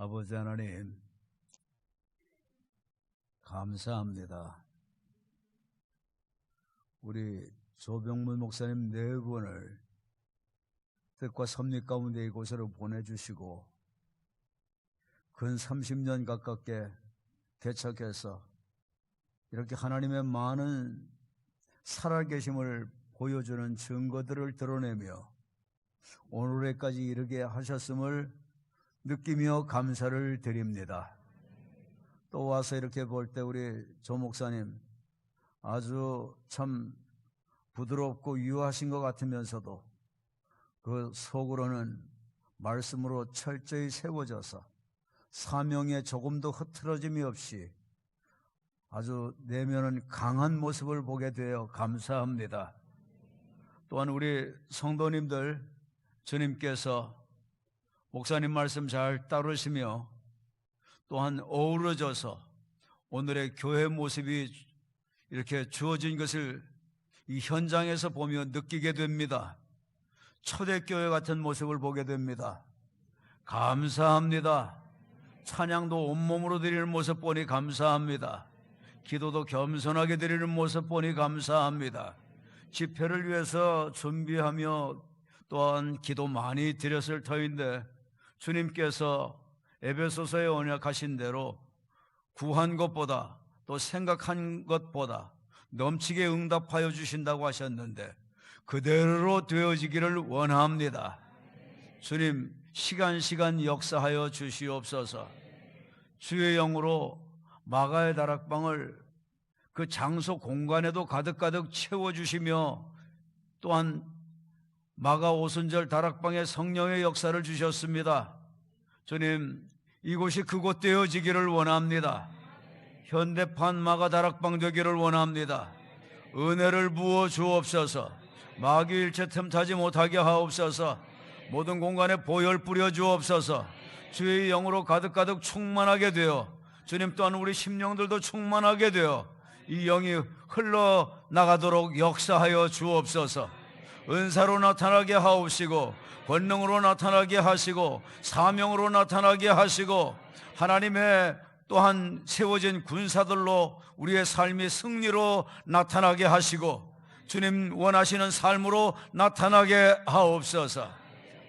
아버지 하나님, 감사합니다. 우리 조병문 목사님 네 분을 뜻과 섭리 가운데 이곳으로 보내주시고 근 30년 가깝게 개척해서 이렇게 하나님의 많은 살아계심을 보여주는 증거들을 드러내며 오늘에까지 이르게 하셨음을 느끼며 감사를 드립니다. 또 와서 이렇게 볼 때 우리 조 목사님 아주 참 부드럽고 유하신 것 같으면서도 그 속으로는 말씀으로 철저히 세워져서 사명에 조금도 흐트러짐이 없이 아주 내면은 강한 모습을 보게 되어 감사합니다. 또한 우리 성도님들 주님께서 목사님 말씀 잘 따르시며 또한 어우러져서 오늘의 교회 모습이 이렇게 주어진 것을 이 현장에서 보며 느끼게 됩니다. 초대교회 같은 모습을 보게 됩니다. 감사합니다. 찬양도 온몸으로 드리는 모습 보니 감사합니다. 기도도 겸손하게 드리는 모습 보니 감사합니다. 집회를 위해서 준비하며 또한 기도 많이 드렸을 터인데 주님께서 에베소서에 언약하신 대로 구한 것보다 또 생각한 것보다 넘치게 응답하여 주신다고 하셨는데 그대로 되어지기를 원합니다. 주님 시간 역사하여 주시옵소서. 주의 영으로 마가의 다락방을 그 장소 공간에도 가득가득 채워주시며 또한 마가 오순절 다락방에 성령의 역사를 주셨습니다. 주님 이곳이 그곳 되어지기를 원합니다. 현대판 마가 다락방 되기를 원합니다. 은혜를 부어 주옵소서. 마귀일체 틈타지 못하게 하옵소서. 모든 공간에 보혈 뿌려 주옵소서. 주의 영으로 가득가득 충만하게 되어 주님 또한 우리 심령들도 충만하게 되어 이 영이 흘러나가도록 역사하여 주옵소서. 은사로 나타나게 하옵시고 권능으로 나타나게 하시고 사명으로 나타나게 하시고 하나님의 또한 세워진 군사들로 우리의 삶이 승리로 나타나게 하시고 주님 원하시는 삶으로 나타나게 하옵소서.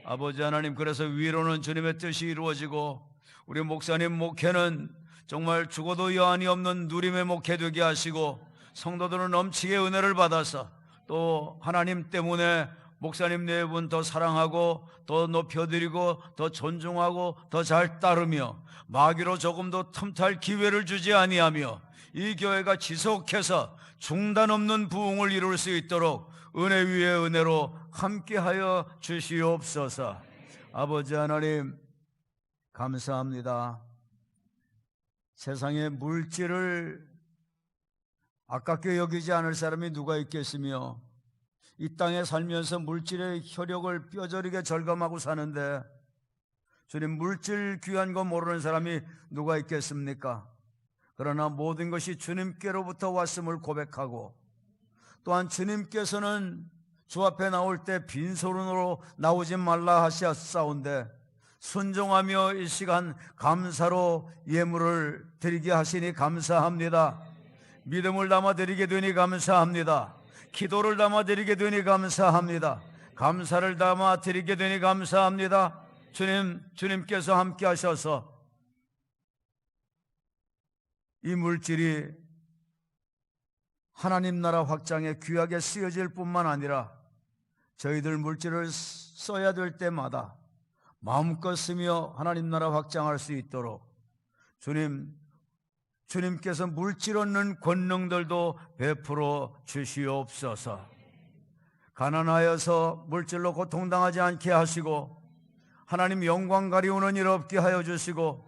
아버지 하나님, 그래서 위로는 주님의 뜻이 이루어지고 우리 목사님 목회는 정말 죽어도 여한이 없는 누림의 목회 되게 하시고 성도들은 넘치게 은혜를 받아서 또 하나님 때문에 목사님 네 분 더 사랑하고 더 높여드리고 더 존중하고 더 잘 따르며 마귀로 조금도 틈탈 기회를 주지 아니하며 이 교회가 지속해서 중단 없는 부흥을 이룰 수 있도록 은혜 위에 은혜로 함께하여 주시옵소서. 아버지 하나님 감사합니다. 세상의 물질을 아깝게 여기지 않을 사람이 누가 있겠으며 이 땅에 살면서 물질의 혈육을 뼈저리게 절감하고 사는데 주님 물질 귀한 거 모르는 사람이 누가 있겠습니까? 그러나 모든 것이 주님께로부터 왔음을 고백하고 또한 주님께서는 주 앞에 나올 때 빈손으로 나오지 말라 하셨사온데 순종하며 이 시간 감사로 예물을 드리게 하시니 감사합니다. 믿음을 담아 드리게 되니 감사합니다. 기도를 담아 드리게 되니 감사합니다. 감사를 담아 드리게 되니 감사합니다. 주님께서 함께 하셔서 이 물질이 하나님 나라 확장에 귀하게 쓰여질 뿐만 아니라 저희들 물질을 써야 될 때마다 마음껏 쓰며 하나님 나라 확장할 수 있도록 주님께서 물질 얻는 권능들도 베풀어 주시옵소서. 가난하여서 물질로 고통당하지 않게 하시고 하나님 영광 가리우는 일 없게 하여 주시고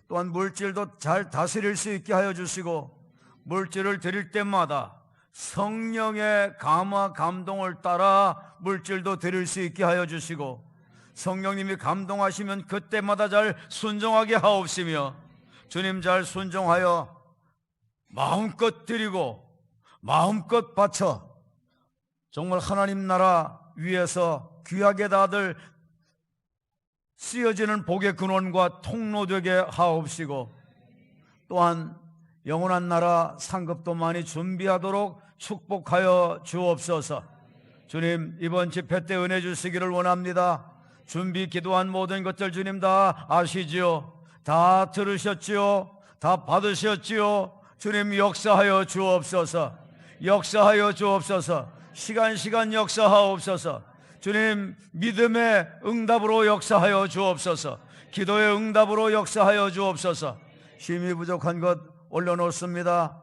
또한 물질도 잘 다스릴 수 있게 하여 주시고 물질을 드릴 때마다 성령의 감화 감동을 따라 물질도 드릴 수 있게 하여 주시고 성령님이 감동하시면 그때마다 잘 순종하게 하옵시며 주님 잘 순종하여 마음껏 드리고 마음껏 바쳐 정말 하나님 나라 위에서 귀하게 다들 쓰여지는 복의 근원과 통로 되게 하옵시고, 또한 영원한 나라 상급도 많이 준비하도록 축복하여 주옵소서. 주님, 이번 집회 때 은혜 주시기를 원합니다. 준비 기도한 모든 것들 주님 다 아시지요? 다 들으셨지요? 다 받으셨지요? 주님, 역사하여 주옵소서. 역사하여 주옵소서. 시간 역사하옵소서. 주님, 믿음의 응답으로 역사하여 주옵소서. 기도의 응답으로 역사하여 주옵소서. 힘이 부족한 것 올려놓습니다.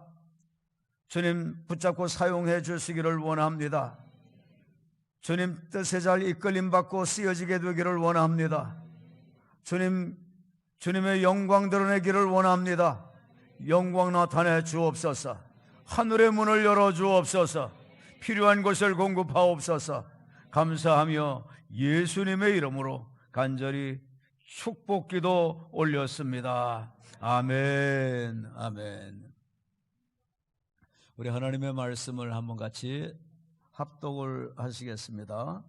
주님, 붙잡고 사용해 주시기를 원합니다. 주님 뜻에 잘 이끌림 받고 쓰여지게 되기를 원합니다. 주님의 영광 드러내기를 원합니다. 영광 나타내 주옵소서. 하늘의 문을 열어 주옵소서. 필요한 것을 공급하옵소서. 감사하며 예수님의 이름으로 간절히 축복기도 올렸습니다. 아멘, 아멘. 우리 하나님의 말씀을 한번 같이 합독을 하시겠습니다.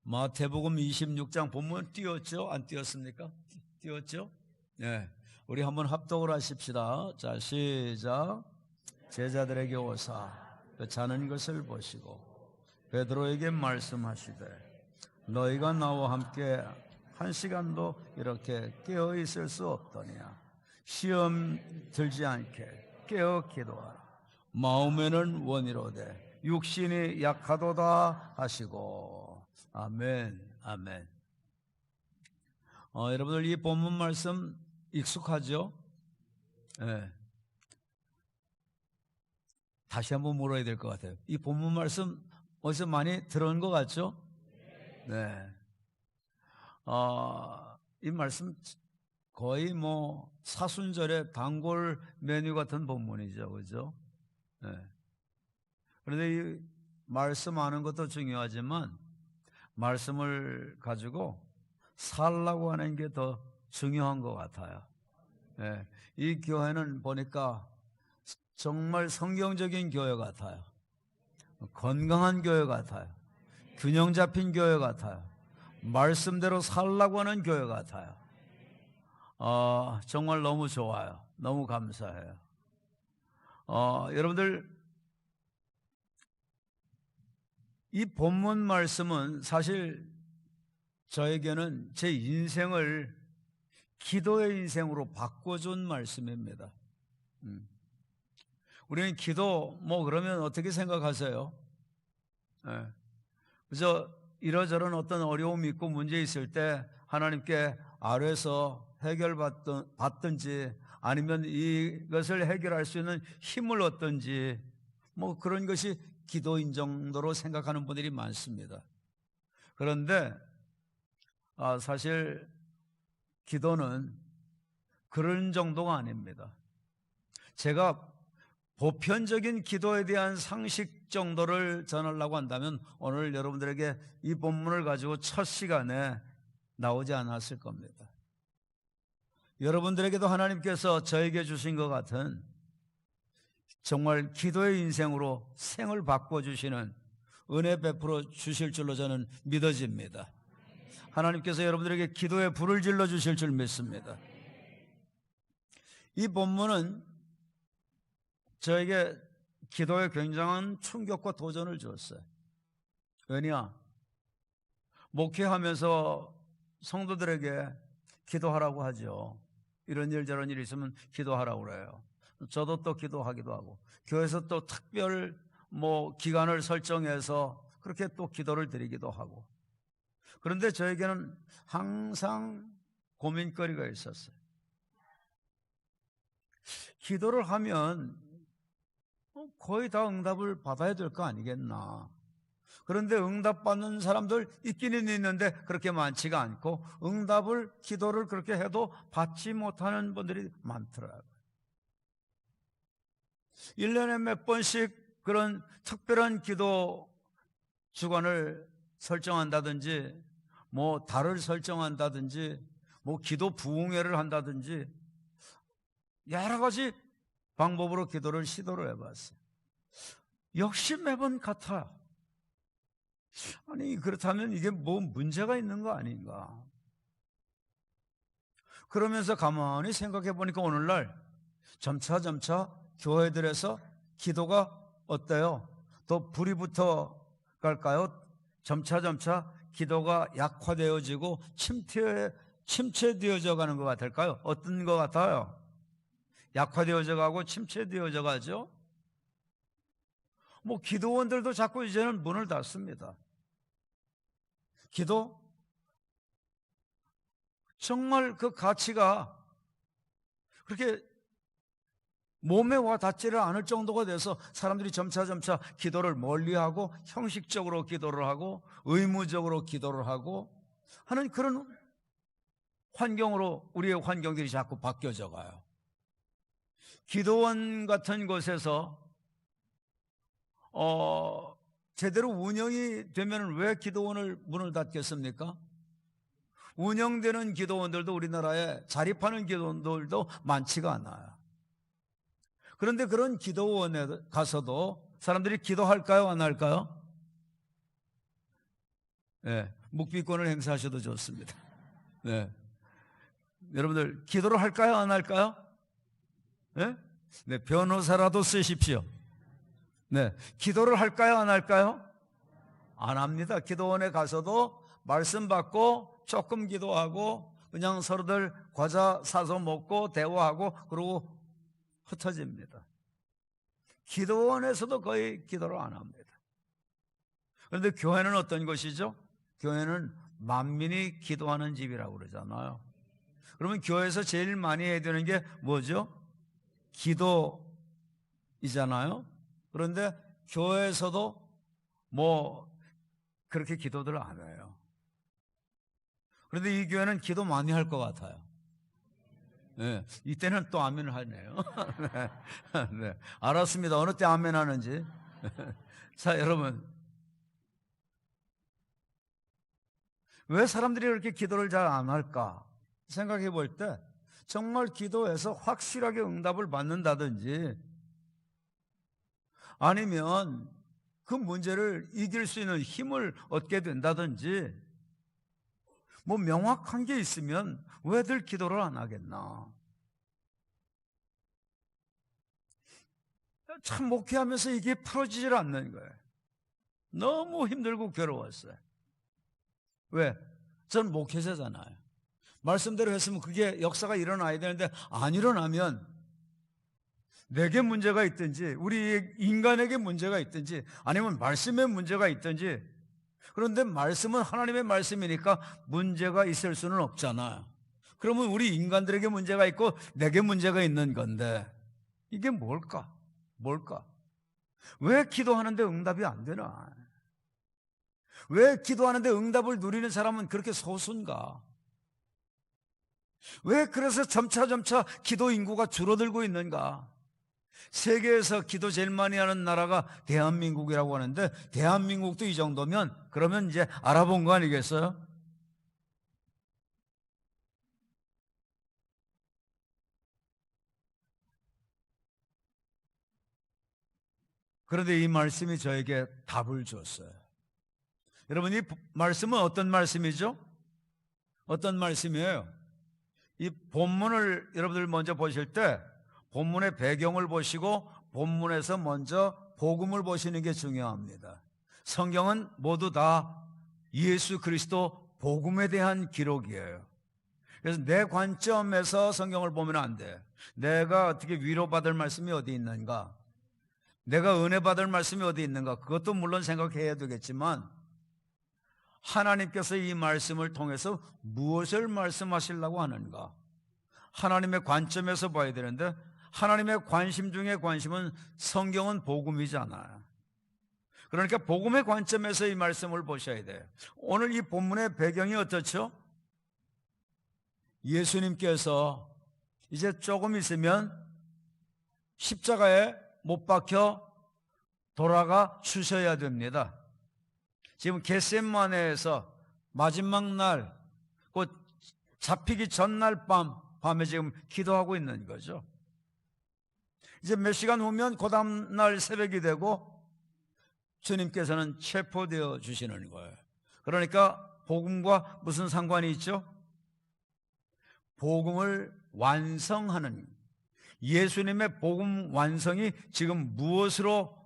마태복음 26장 본문 띄웠죠? 안 띄웠습니까? 띄웠죠? 네. 우리 한번 합독을 하십시다. 자, 시작. 제자들에게 오사 그 자는 것을 보시고 베드로에게 말씀하시되, 너희가 나와 함께 한 시간도 이렇게 깨어 있을 수 없더냐. 시험 들지 않게 깨어 기도하라. 마음에는 원이로되 육신이 약하도다 하시고. 아멘, 아멘. 여러분들 이 본문 말씀 익숙하죠? 네. 다시 한번 물어야 될 것 같아요. 이 본문 말씀 어디서 많이 들은 것 같죠? 네. 이 말씀 거의 뭐 사순절의 단골 메뉴 같은 본문이죠, 그죠? 네. 그런데 이 말씀 아는 것도 중요하지만 말씀을 가지고 살라고 하는 게 더 중요한 것 같아요. 네. 이 교회는 보니까 정말 성경적인 교회 같아요. 건강한 교회 같아요. 균형 잡힌 교회 같아요. 말씀대로 살라고 하는 교회 같아요. 정말 너무 좋아요. 너무 감사해요. 여러분들, 이 본문 말씀은 사실 저에게는 제 인생을 기도의 인생으로 바꿔준 말씀입니다. 우리는 기도 그러면 어떻게 생각하세요? 네. 그저 이러저런 어떤 어려움이 있고 문제 있을 때 하나님께 아뢰서 해결받든지 아니면 이것을 해결할 수 있는 힘을 얻든지 그런 것이 기도인 정도로 생각하는 분들이 많습니다. 그런데 사실 기도는 그런 정도가 아닙니다. 제가 보편적인 기도에 대한 상식 정도를 전하려고 한다면 오늘 여러분들에게 이 본문을 가지고 첫 시간에 나오지 않았을 겁니다. 여러분들에게도 하나님께서 저에게 주신 것 같은 정말 기도의 인생으로 생을 바꿔주시는 은혜 베풀어 주실 줄로 저는 믿어집니다. 하나님께서 여러분들에게 기도의 불을 질러 주실 줄 믿습니다. 이 본문은 저에게 기도에 굉장한 충격과 도전을 줬어요. 왜냐? 목회하면서 성도들에게 기도하라고 하죠. 이런 일 저런 일이 있으면 기도하라고 그래요. 저도 또 기도하기도 하고 교회에서 또 특별 기간을 설정해서 그렇게 또 기도를 드리기도 하고. 그런데 저에게는 항상 고민거리가 있었어요. 기도를 하면 거의 다 응답을 받아야 될 거 아니겠나. 그런데 응답받는 사람들 있기는 있는데 그렇게 많지가 않고 기도를 그렇게 해도 받지 못하는 분들이 많더라고요. 1년에 몇 번씩 그런 특별한 기도 주간을 설정한다든지 달을 설정한다든지 기도 부흥회를 한다든지 여러 가지 방법으로 기도를 시도를 해봤어요. 역시 매번 같아요. 아니, 그렇다면 이게 뭐 문제가 있는 거 아닌가? 그러면서 가만히 생각해 보니까 오늘날 점차 교회들에서 기도가 어때요? 더 불이 붙어 갈까요? 점차 기도가 약화되어지고 침체되어져 가는 것 같을까요? 어떤 것 같아요? 약화되어져 가고 침체되어져 가죠? 뭐 기도원들도 자꾸 이제는 문을 닫습니다. 기도? 정말 그 가치가 그렇게 몸에 와 닿지를 않을 정도가 돼서 사람들이 점차 기도를 멀리하고 형식적으로 기도를 하고 의무적으로 기도를 하고 하는 그런 환경으로 우리의 환경들이 자꾸 바뀌어져 가요. 기도원 같은 곳에서 제대로 운영이 되면 왜 기도원을 문을 닫겠습니까? 운영되는 기도원들도 우리나라에 자립하는 기도원들도 많지가 않아요. 그런데 그런 기도원에 가서도 사람들이 기도할까요? 안 할까요? 네, 묵비권을 행사하셔도 좋습니다. 네. 여러분들 기도를 할까요? 안 할까요? 네? 네, 변호사라도 쓰십시오. 네, 기도를 할까요? 안 할까요? 안 합니다. 기도원에 가서도 말씀 받고 조금 기도하고 그냥 서로들 과자 사서 먹고 대화하고 그러고 흩어집니다. 기도원에서도 거의 기도를 안 합니다. 그런데 교회는 어떤 것이죠? 교회는 만민이 기도하는 집이라고 그러잖아요. 그러면 교회에서 제일 많이 해야 되는 게 뭐죠? 기도이잖아요. 그런데 교회에서도 뭐 그렇게 기도들 안 해요. 그런데 이 교회는 기도 많이 할 것 같아요. 네, 이때는 또 아멘을 하네요. 네, 네, 알았습니다. 어느 때 아멘 하는지. 자, 여러분, 왜 사람들이 그렇게 기도를 잘 안 할까 생각해 볼 때 정말 기도해서 확실하게 응답을 받는다든지 아니면 그 문제를 이길 수 있는 힘을 얻게 된다든지 뭐 명확한 게 있으면 왜들 기도를 안 하겠나? 참 목회하면서 이게 풀어지질 않는 거예요. 너무 힘들고 괴로웠어요. 왜? 전 목회자잖아요. 말씀대로 했으면 그게 역사가 일어나야 되는데 안 일어나면 내게 문제가 있든지 우리 인간에게 문제가 있든지 아니면 말씀에 문제가 있든지 그런데 말씀은 하나님의 말씀이니까 문제가 있을 수는 없잖아요. 그러면 우리 인간들에게 문제가 있고 내게 문제가 있는 건데 이게 뭘까? 왜 기도하는데 응답이 안 되나? 왜 기도하는데 응답을 누리는 사람은 그렇게 소수인가? 왜 그래서 점차 기도 인구가 줄어들고 있는가? 세계에서 기도 제일 많이 하는 나라가 대한민국이라고 하는데 대한민국도 이 정도면 그러면 이제 알아본 거 아니겠어요? 그런데 이 말씀이 저에게 답을 줬어요. 여러분, 이 말씀은 어떤 말씀이죠? 어떤 말씀이에요? 이 본문을 여러분들 먼저 보실 때 본문의 배경을 보시고 본문에서 먼저 복음을 보시는 게 중요합니다. 성경은 모두 다 예수 그리스도 복음에 대한 기록이에요. 그래서 내 관점에서 성경을 보면 안 돼. 내가 어떻게 위로받을 말씀이 어디 있는가? 내가 은혜 받을 말씀이 어디 있는가? 그것도 물론 생각해야 되겠지만 하나님께서 이 말씀을 통해서 무엇을 말씀하시려고 하는가? 하나님의 관점에서 봐야 되는데 하나님의 관심 중에 관심은 성경은 복음이잖아요. 그러니까 복음의 관점에서 이 말씀을 보셔야 돼요. 오늘 이 본문의 배경이 어떻죠? 예수님께서 이제 조금 있으면 십자가에 못 박혀 돌아가 주셔야 됩니다. 지금 겟세마네에서 마지막 날, 곧 잡히기 전날 밤에 지금 기도하고 있는 거죠. 이제 몇 시간 후면 그 다음날 새벽이 되고 주님께서는 체포되어 주시는 거예요. 그러니까 복음과 무슨 상관이 있죠? 복음을 완성하는, 예수님의 복음 완성이 지금 무엇으로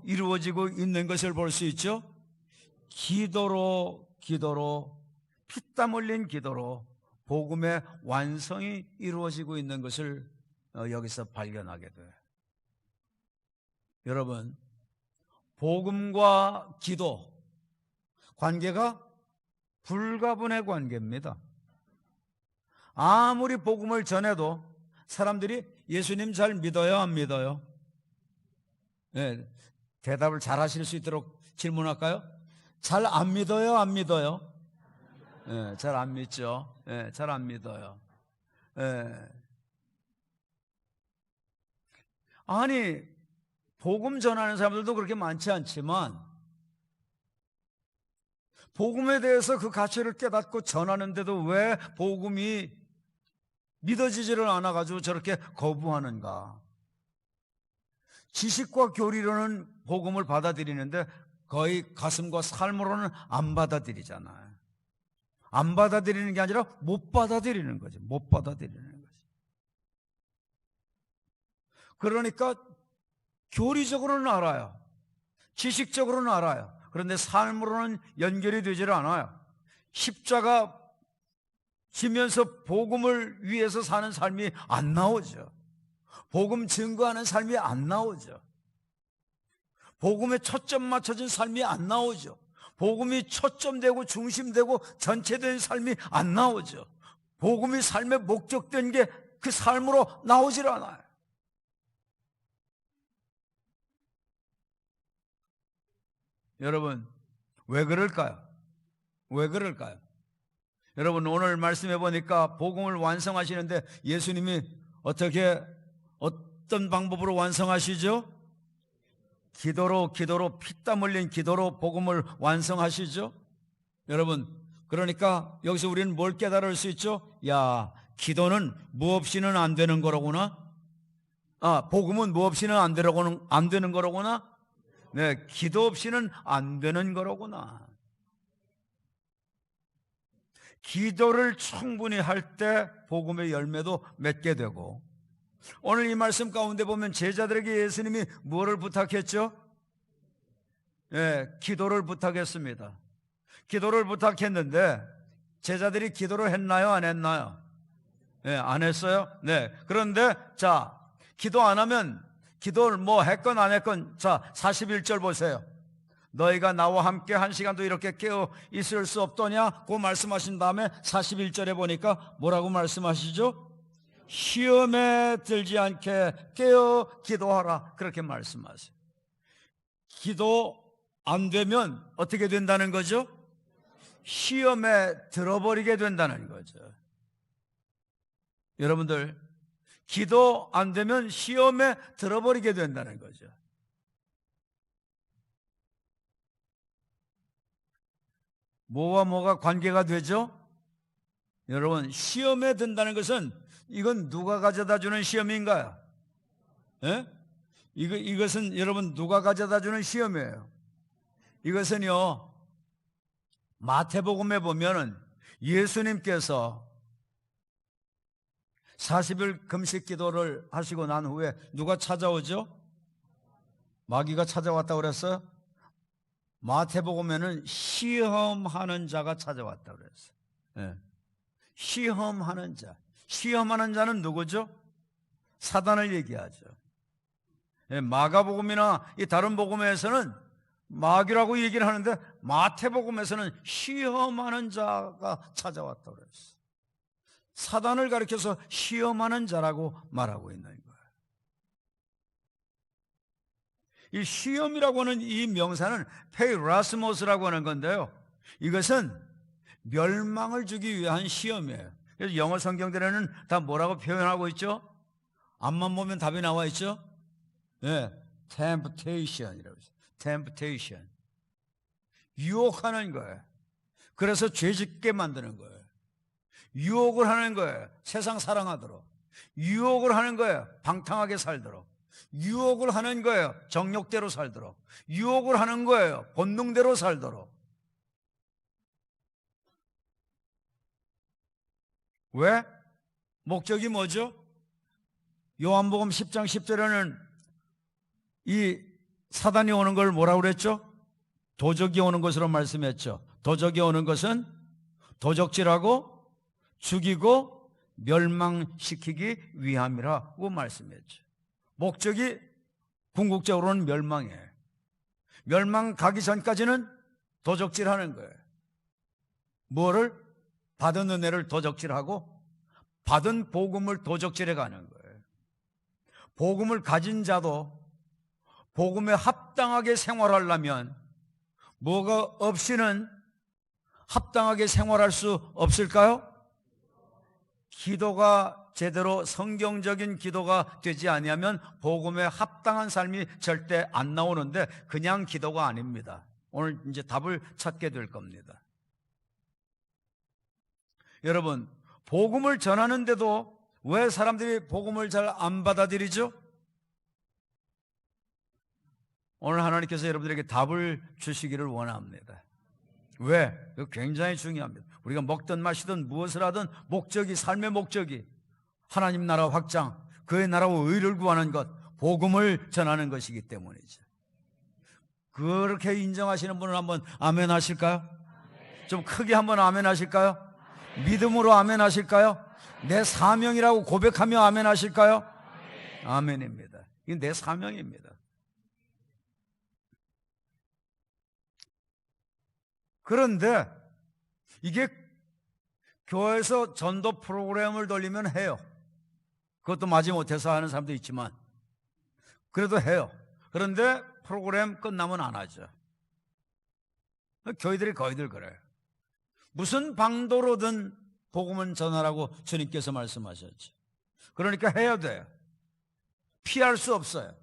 이루어지고 있는 것을 볼 수 있죠? 기도로, 피땀 흘린 기도로 복음의 완성이 이루어지고 있는 것을 여기서 발견하게 돼요. 여러분, 복음과 기도 관계가 불가분의 관계입니다. 아무리 복음을 전해도 사람들이 예수님 잘 믿어요, 안 믿어요? 네, 대답을 잘 하실 수 있도록 질문할까요? 잘 안 믿어요, 안 믿어요? 네, 잘 안 믿죠. 네, 잘 안 믿어요. 네. 아니, 복음 전하는 사람들도 그렇게 많지 않지만 복음에 대해서 그 가치를 깨닫고 전하는데도 왜 복음이 믿어지지를 않아가지고 저렇게 거부하는가? 지식과 교리로는 복음을 받아들이는데 거의 가슴과 삶으로는 안 받아들이잖아요. 안 받아들이는 게 아니라 못 받아들이는 거죠. 못 받아들이는 거죠. 그러니까 교리적으로는 알아요. 지식적으로는 알아요. 그런데 삶으로는 연결이 되질 않아요. 십자가 지면서 복음을 위해서 사는 삶이 안 나오죠. 복음 증거하는 삶이 안 나오죠. 복음에 초점 맞춰진 삶이 안 나오죠. 복음이 초점되고 중심되고 전체된 삶이 안 나오죠. 복음이 삶의 목적된 게 그 삶으로 나오질 않아요. 여러분, 왜 그럴까요? 왜 그럴까요? 여러분, 오늘 말씀해 보니까 복음을 완성하시는데 예수님이 어떤 방법으로 완성하시죠? 기도로 피땀 흘린 기도로 복음을 완성하시죠? 여러분, 그러니까 여기서 우리는 뭘 깨달을 수 있죠? 야, 기도는 뭐 없이는 안 되는 거로구나. 복음은 뭐 없이는 안 되는 거로구나. 네, 기도 없이는 안 되는 거로구나. 기도를 충분히 할 때 복음의 열매도 맺게 되고, 오늘 이 말씀 가운데 보면 제자들에게 예수님이 뭐를 부탁했죠? 네, 기도를 부탁했습니다. 기도를 부탁했는데 제자들이 기도를 했나요? 안 했나요? 네, 안 했어요? 네. 그런데 자, 기도 안 하면 기도를 뭐 했건 안 했건, 자, 41절 보세요. 너희가 나와 함께 한 시간도 이렇게 깨어 있을 수 없더냐? 그 말씀하신 다음에 41절에 보니까 뭐라고 말씀하시죠? 시험에 들지 않게 깨어 기도하라, 그렇게 말씀하세요. 기도 안 되면 어떻게 된다는 거죠? 시험에 들어버리게 된다는 거죠. 여러분들, 기도 안 되면 시험에 들어버리게 된다는 거죠. 뭐와 뭐가 관계가 되죠? 여러분, 시험에 든다는 것은 이건 누가 가져다 주는 시험인가요? 예? 이것은 여러분 누가 가져다 주는 시험이에요? 이것은요, 마태복음에 보면은 예수님께서 40일 금식 기도를 하시고 난 후에 누가 찾아오죠? 마귀가 찾아왔다고 그랬어요? 마태복음에는 시험하는 자가 찾아왔다고 그랬어요. 네. 시험하는 자. 시험하는 자는 누구죠? 사단을 얘기하죠. 네, 마가복음이나 이 다른 복음에서는 마귀라고 얘기를 하는데 마태복음에서는 시험하는 자가 찾아왔다고 그랬어요. 사단을 가리켜서 시험하는 자라고 말하고 있는 거예요. 이 시험이라고 하는 이 명사는 페이라스모스라고 하는 건데요, 이것은 멸망을 주기 위한 시험이에요. 그래서 영어 성경들에는 다 뭐라고 표현하고 있죠? 앞만 보면 답이 나와 있죠? 네, temptation이라고 있어요. temptation. 유혹하는 거예요. 그래서 죄짓게 만드는 거예요. 유혹을 하는 거예요. 세상 사랑하도록. 유혹을 하는 거예요. 방탕하게 살도록. 유혹을 하는 거예요. 정욕대로 살도록. 유혹을 하는 거예요. 본능대로 살도록. 왜? 목적이 뭐죠? 요한복음 10장 10절에는 이 사단이 오는 걸 뭐라고 그랬죠? 도적이 오는 것으로 말씀했죠. 도적이 오는 것은 도적질하고 죽이고 멸망시키기 위함이라고 말씀했죠. 목적이 궁극적으로는 멸망이에요. 멸망 가기 전까지는 도적질하는 거예요. 뭐를? 받은 은혜를 도적질하고 받은 복음을 도적질해 가는 거예요. 복음을 가진 자도 복음에 합당하게 생활하려면 뭐가 없이는 합당하게 생활할 수 없을까요? 기도가 제대로 성경적인 기도가 되지 아니하면 복음에 합당한 삶이 절대 안 나오는데 그냥 기도가 아닙니다. 오늘 이제 답을 찾게 될 겁니다. 여러분, 복음을 전하는데도 왜 사람들이 복음을 잘 안 받아들이죠? 오늘 하나님께서 여러분들에게 답을 주시기를 원합니다. 왜? 이거 굉장히 중요합니다. 우리가 먹든 마시든 무엇을 하든 목적이, 삶의 목적이 하나님 나라 확장, 그의 나라와 의를 구하는 것, 복음을 전하는 것이기 때문이죠. 그렇게 인정하시는 분은 한번 아멘 하실까요? 좀 크게 한번 아멘 하실까요? 믿음으로 아멘 하실까요? 내 사명이라고 고백하며 아멘 하실까요? 아멘입니다. 이게 내 사명입니다. 그런데 이게 교회에서 전도 프로그램을 돌리면 해요. 그것도 마지못해서 하는 사람도 있지만 그래도 해요. 그런데 프로그램 끝나면 안 하죠. 교회들이 거의들 그래요. 무슨 방도로든 복음은 전하라고 주님께서 말씀하셨죠. 그러니까 해야 돼요. 피할 수 없어요.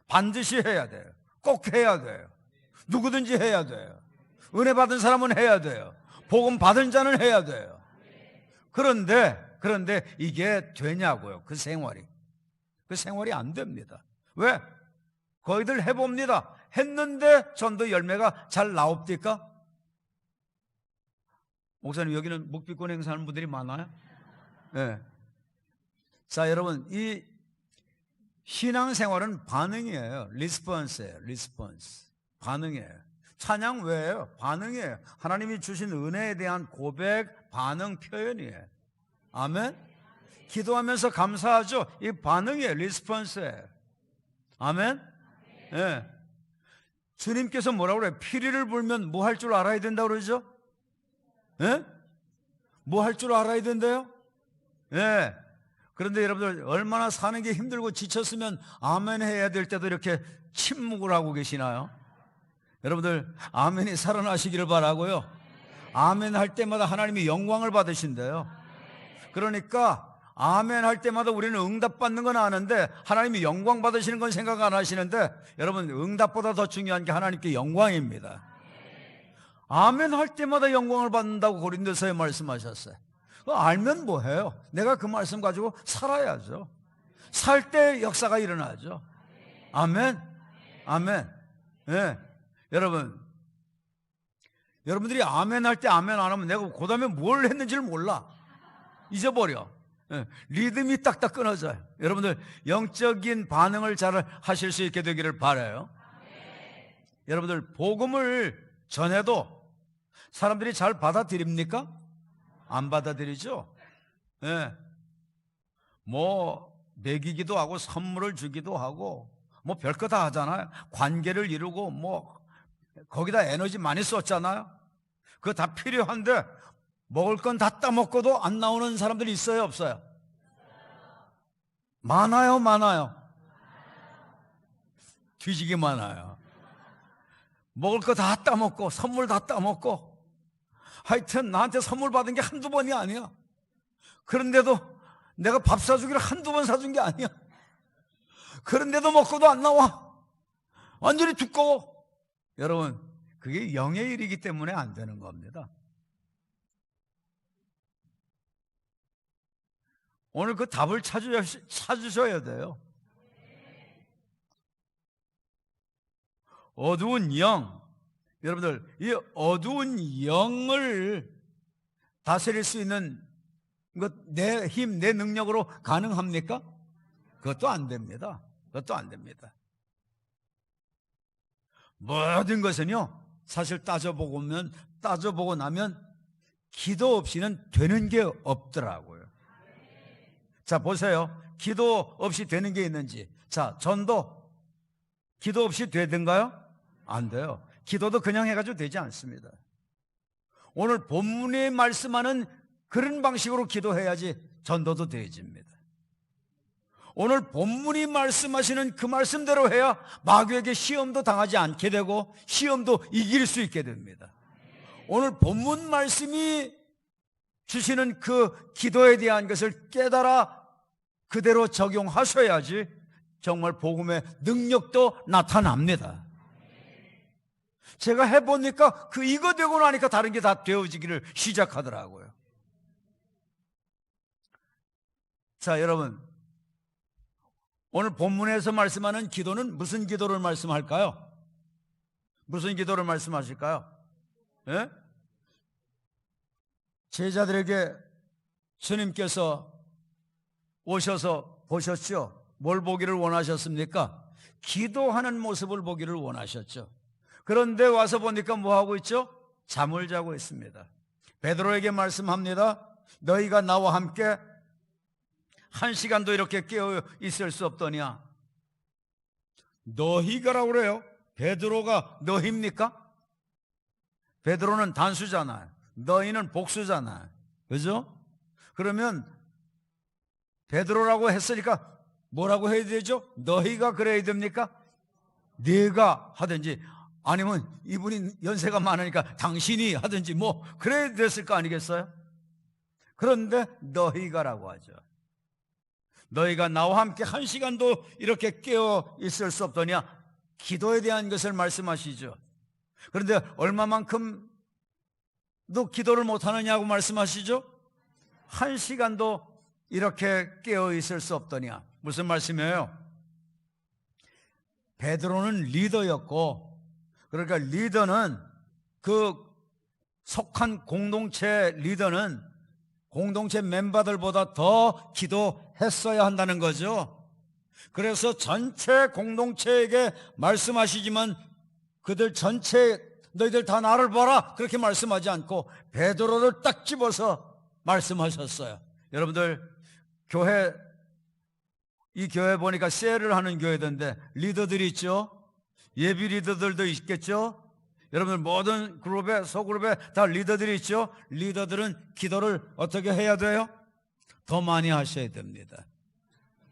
반드시 해야 돼요. 꼭 해야 돼요. 누구든지 해야 돼요. 은혜 받은 사람은 해야 돼요. 복음 받은 자는 해야 돼요. 그런데 이게 되냐고요. 그 생활이 안 됩니다. 왜? 거의들 해봅니다. 했는데 전도 열매가 잘 나옵니까? 목사님, 여기는 묵비권 행사하는 분들이 많아요? 네. 자, 여러분, 이 신앙생활은 반응이에요. 리스폰스예요. 리스폰스. 반응이에요. 찬양 왜예요? 반응이에요. 하나님이 주신 은혜에 대한 고백, 반응, 표현이에요. 아멘? 기도하면서 감사하죠? 이 반응이에요. 리스폰스예요. 아멘? 예. 네. 주님께서 뭐라고 그래요? 피리를 불면 뭐 할 줄 알아야 된다고 그러죠? 예? 뭐 할 줄 알아야 된대요? 예. 그런데 여러분들 얼마나 사는 게 힘들고 지쳤으면 아멘 해야 될 때도 이렇게 침묵을 하고 계시나요? 여러분들 아멘이 살아나시기를 바라고요. 아멘 할 때마다 하나님이 영광을 받으신대요. 그러니까 아멘 할 때마다 우리는 응답받는 건 아는데 하나님이 영광 받으시는 건 생각 안 하시는데 여러분, 응답보다 더 중요한 게 하나님께 영광입니다. 아멘 할 때마다 영광을 받는다고 고린도서에 말씀하셨어요. 알면 뭐해요? 내가 그 말씀 가지고 살아야죠. 살 때 역사가 일어나죠. 아멘. 아멘. 네. 여러분들이 아멘 할 때 아멘 안 하면 내가 그 다음에 뭘 했는지를 몰라. 잊어버려. 네. 리듬이 딱딱 끊어져요. 여러분들 영적인 반응을 잘 하실 수 있게 되기를 바라요. 여러분들 복음을 전해도 사람들이 잘 받아들입니까? 안 받아들이죠? 네. 뭐 먹이기도 하고 선물을 주기도 하고 뭐 별거 다 하잖아요. 관계를 이루고 뭐 거기다 에너지 많이 썼잖아요. 그거 다 필요한데 먹을 건 다 따먹고도 안 나오는 사람들이 있어요, 없어요? 많아요, 많아요. 뒤지게 많아요. 먹을 거 다 따먹고 선물 다 따먹고 하여튼 나한테 선물 받은 게 한두 번이 아니야. 그런데도 내가 밥 사주기를 한두 번 사준 게 아니야. 그런데도 먹고도 안 나와. 완전히 두꺼워. 여러분, 그게 영의 일이기 때문에 안 되는 겁니다. 오늘 그 답을 찾으셔야 돼요. 어두운 영. 여러분들, 이 어두운 영을 다스릴 수 있는 것, 내 힘, 내 능력으로 가능합니까? 그것도 안 됩니다. 그것도 안 됩니다. 모든 것은요, 사실 따져보고 나면 기도 없이는 되는 게 없더라고요. 자, 보세요. 기도 없이 되는 게 있는지. 자, 전도 기도 없이 되든가요? 안 돼요. 기도도 그냥 해가지고 되지 않습니다. 오늘 본문에 말씀하는 그런 방식으로 기도해야지 전도도 되어집니다. 오늘 본문이 말씀하시는 그 말씀대로 해야 마귀에게 시험도 당하지 않게 되고 시험도 이길 수 있게 됩니다. 오늘 본문 말씀이 주시는 그 기도에 대한 것을 깨달아 그대로 적용하셔야지 정말 복음의 능력도 나타납니다. 제가 해보니까 이거 되고 나니까 다른 게 다 되어지기를 시작하더라고요. 자, 여러분, 오늘 본문에서 말씀하는 기도는 무슨 기도를 말씀할까요? 무슨 기도를 말씀하실까요? 예? 제자들에게 주님께서 오셔서 보셨죠? 뭘 보기를 원하셨습니까? 기도하는 모습을 보기를 원하셨죠. 그런데 와서 보니까 뭐하고 있죠? 잠을 자고 있습니다. 베드로에게 말씀합니다. 너희가 나와 함께 1시간도 이렇게 깨어 있을 수 없더냐? 너희가라고 그래요. 베드로가 너희입니까? 베드로는 단수잖아요. 너희는 복수잖아요. 그죠? 그러면 베드로라고 했으니까 뭐라고 해야 되죠? 너희가 그래야 됩니까? 네가 하든지 아니면 이분이 연세가 많으니까 당신이 하든지 뭐 그래야 됐을 거 아니겠어요? 그런데 너희가라고 하죠. 너희가 나와 함께 1시간도 이렇게 깨어 있을 수 없더냐? 기도에 대한 것을 말씀하시죠. 그런데 얼마만큼 너 기도를 못하느냐고 말씀하시죠? 1시간도 이렇게 깨어 있을 수 없더냐? 무슨 말씀이에요? 베드로는 리더였고, 그러니까 리더는 그 속한 공동체 리더는 공동체 멤버들보다 더 기도했어야 한다는 거죠. 그래서 전체 공동체에게 말씀하시지만 그들 전체 너희들 다 나를 봐라 그렇게 말씀하지 않고 베드로를 딱 집어서 말씀하셨어요. 여러분들 이 교회 보니까 셀을 하는 교회던데 리더들이 있죠. 예비 리더들도 있겠죠. 여러분들 모든 그룹에 소그룹에 다 리더들이 있죠. 리더들은 기도를 어떻게 해야 돼요? 더 많이 하셔야 됩니다.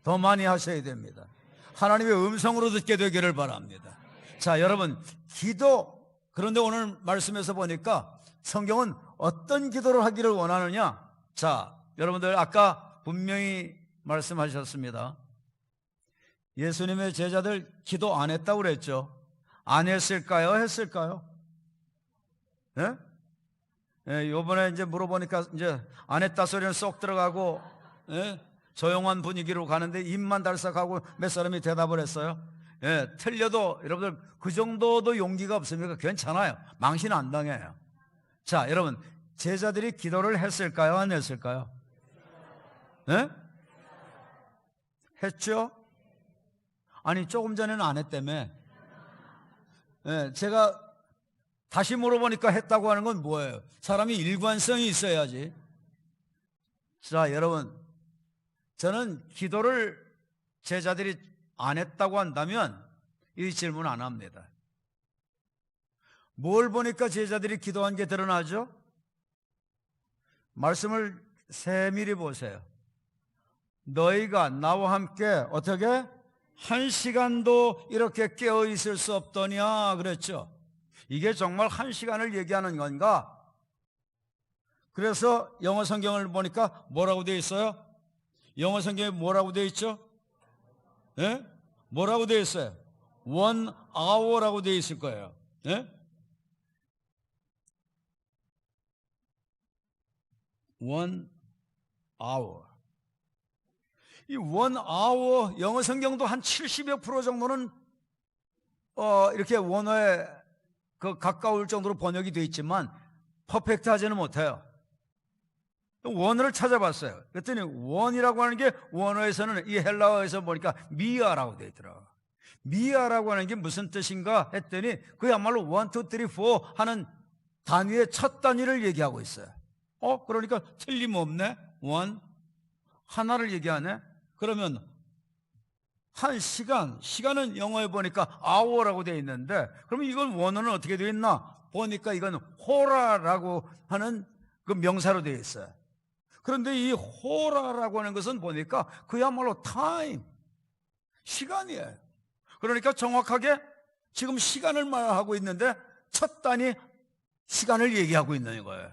더 많이 하셔야 됩니다. 하나님의 음성으로 듣게 되기를 바랍니다. 자, 여러분, 기도. 그런데 오늘 말씀에서 보니까 성경은 어떤 기도를 하기를 원하느냐? 자, 여러분들 아까 분명히 말씀하셨습니다. 예수님의 제자들 기도 안 했다고 그랬죠. 안 했을까요? 했을까요? 예? 예, 요번에 이제 물어보니까 이제 안 했다 소리는 쏙 들어가고, 예? 조용한 분위기로 가는데 입만 달싹하고 몇 사람이 대답을 했어요. 예, 틀려도 여러분들 그 정도도 용기가 없으니까 괜찮아요. 망신 안 당해요. 자, 여러분, 제자들이 기도를 했을까요? 안 했을까요? 예? 했죠? 아니, 조금 전에는 안 했다며. 예, 제가 다시 물어보니까 했다고 하는 건 뭐예요? 사람이 일관성이 있어야지. 자, 여러분, 저는 기도를 제자들이 안 했다고 한다면 이 질문 안 합니다. 뭘 보니까 제자들이 기도한 게 드러나죠? 말씀을 세밀히 보세요. 너희가 나와 함께 어떻게? 1시간도 이렇게 깨어 있을 수 없더냐 그랬죠. 이게 정말 1시간을 얘기하는 건가? 그래서 영어 성경을 보니까 뭐라고 되어 있어요? 영어 성경에 뭐라고 되어 있죠? 예? 뭐라고 되어 있어요? 1hour라고 되어 있을 거예요. 예? 1hour. 이 1hour 영어 성경도 한 70여% 정도는 이렇게 원어에 가까울 정도로 번역이 되어 있지만 퍼펙트하지는 못해요. 원어를 찾아봤어요. 그랬더니 원이라고 하는 게 원어에서는, 이 헬라어에서 보니까 미아라고 되어 있더라고요. 미아라고 하는 게 무슨 뜻인가 했더니 그야말로 1, 2, 3, 4 하는 단위의 첫 단위를 얘기하고 있어요. 그러니까 틀림없네. 하나를 얘기하네. 그러면 한 시간은 영어에 보니까 hour라고 되어 있는데, 그러면 이건 원어는 어떻게 되어 있나 보니까 이건 호라라고 하는 그 명사로 되어 있어요. 그런데 이 호라라고 하는 것은 보니까 그야말로 타임, 시간이에요. 그러니까 정확하게 지금 시간을 말하고 있는데 첫 단위 시간을 얘기하고 있는 거예요.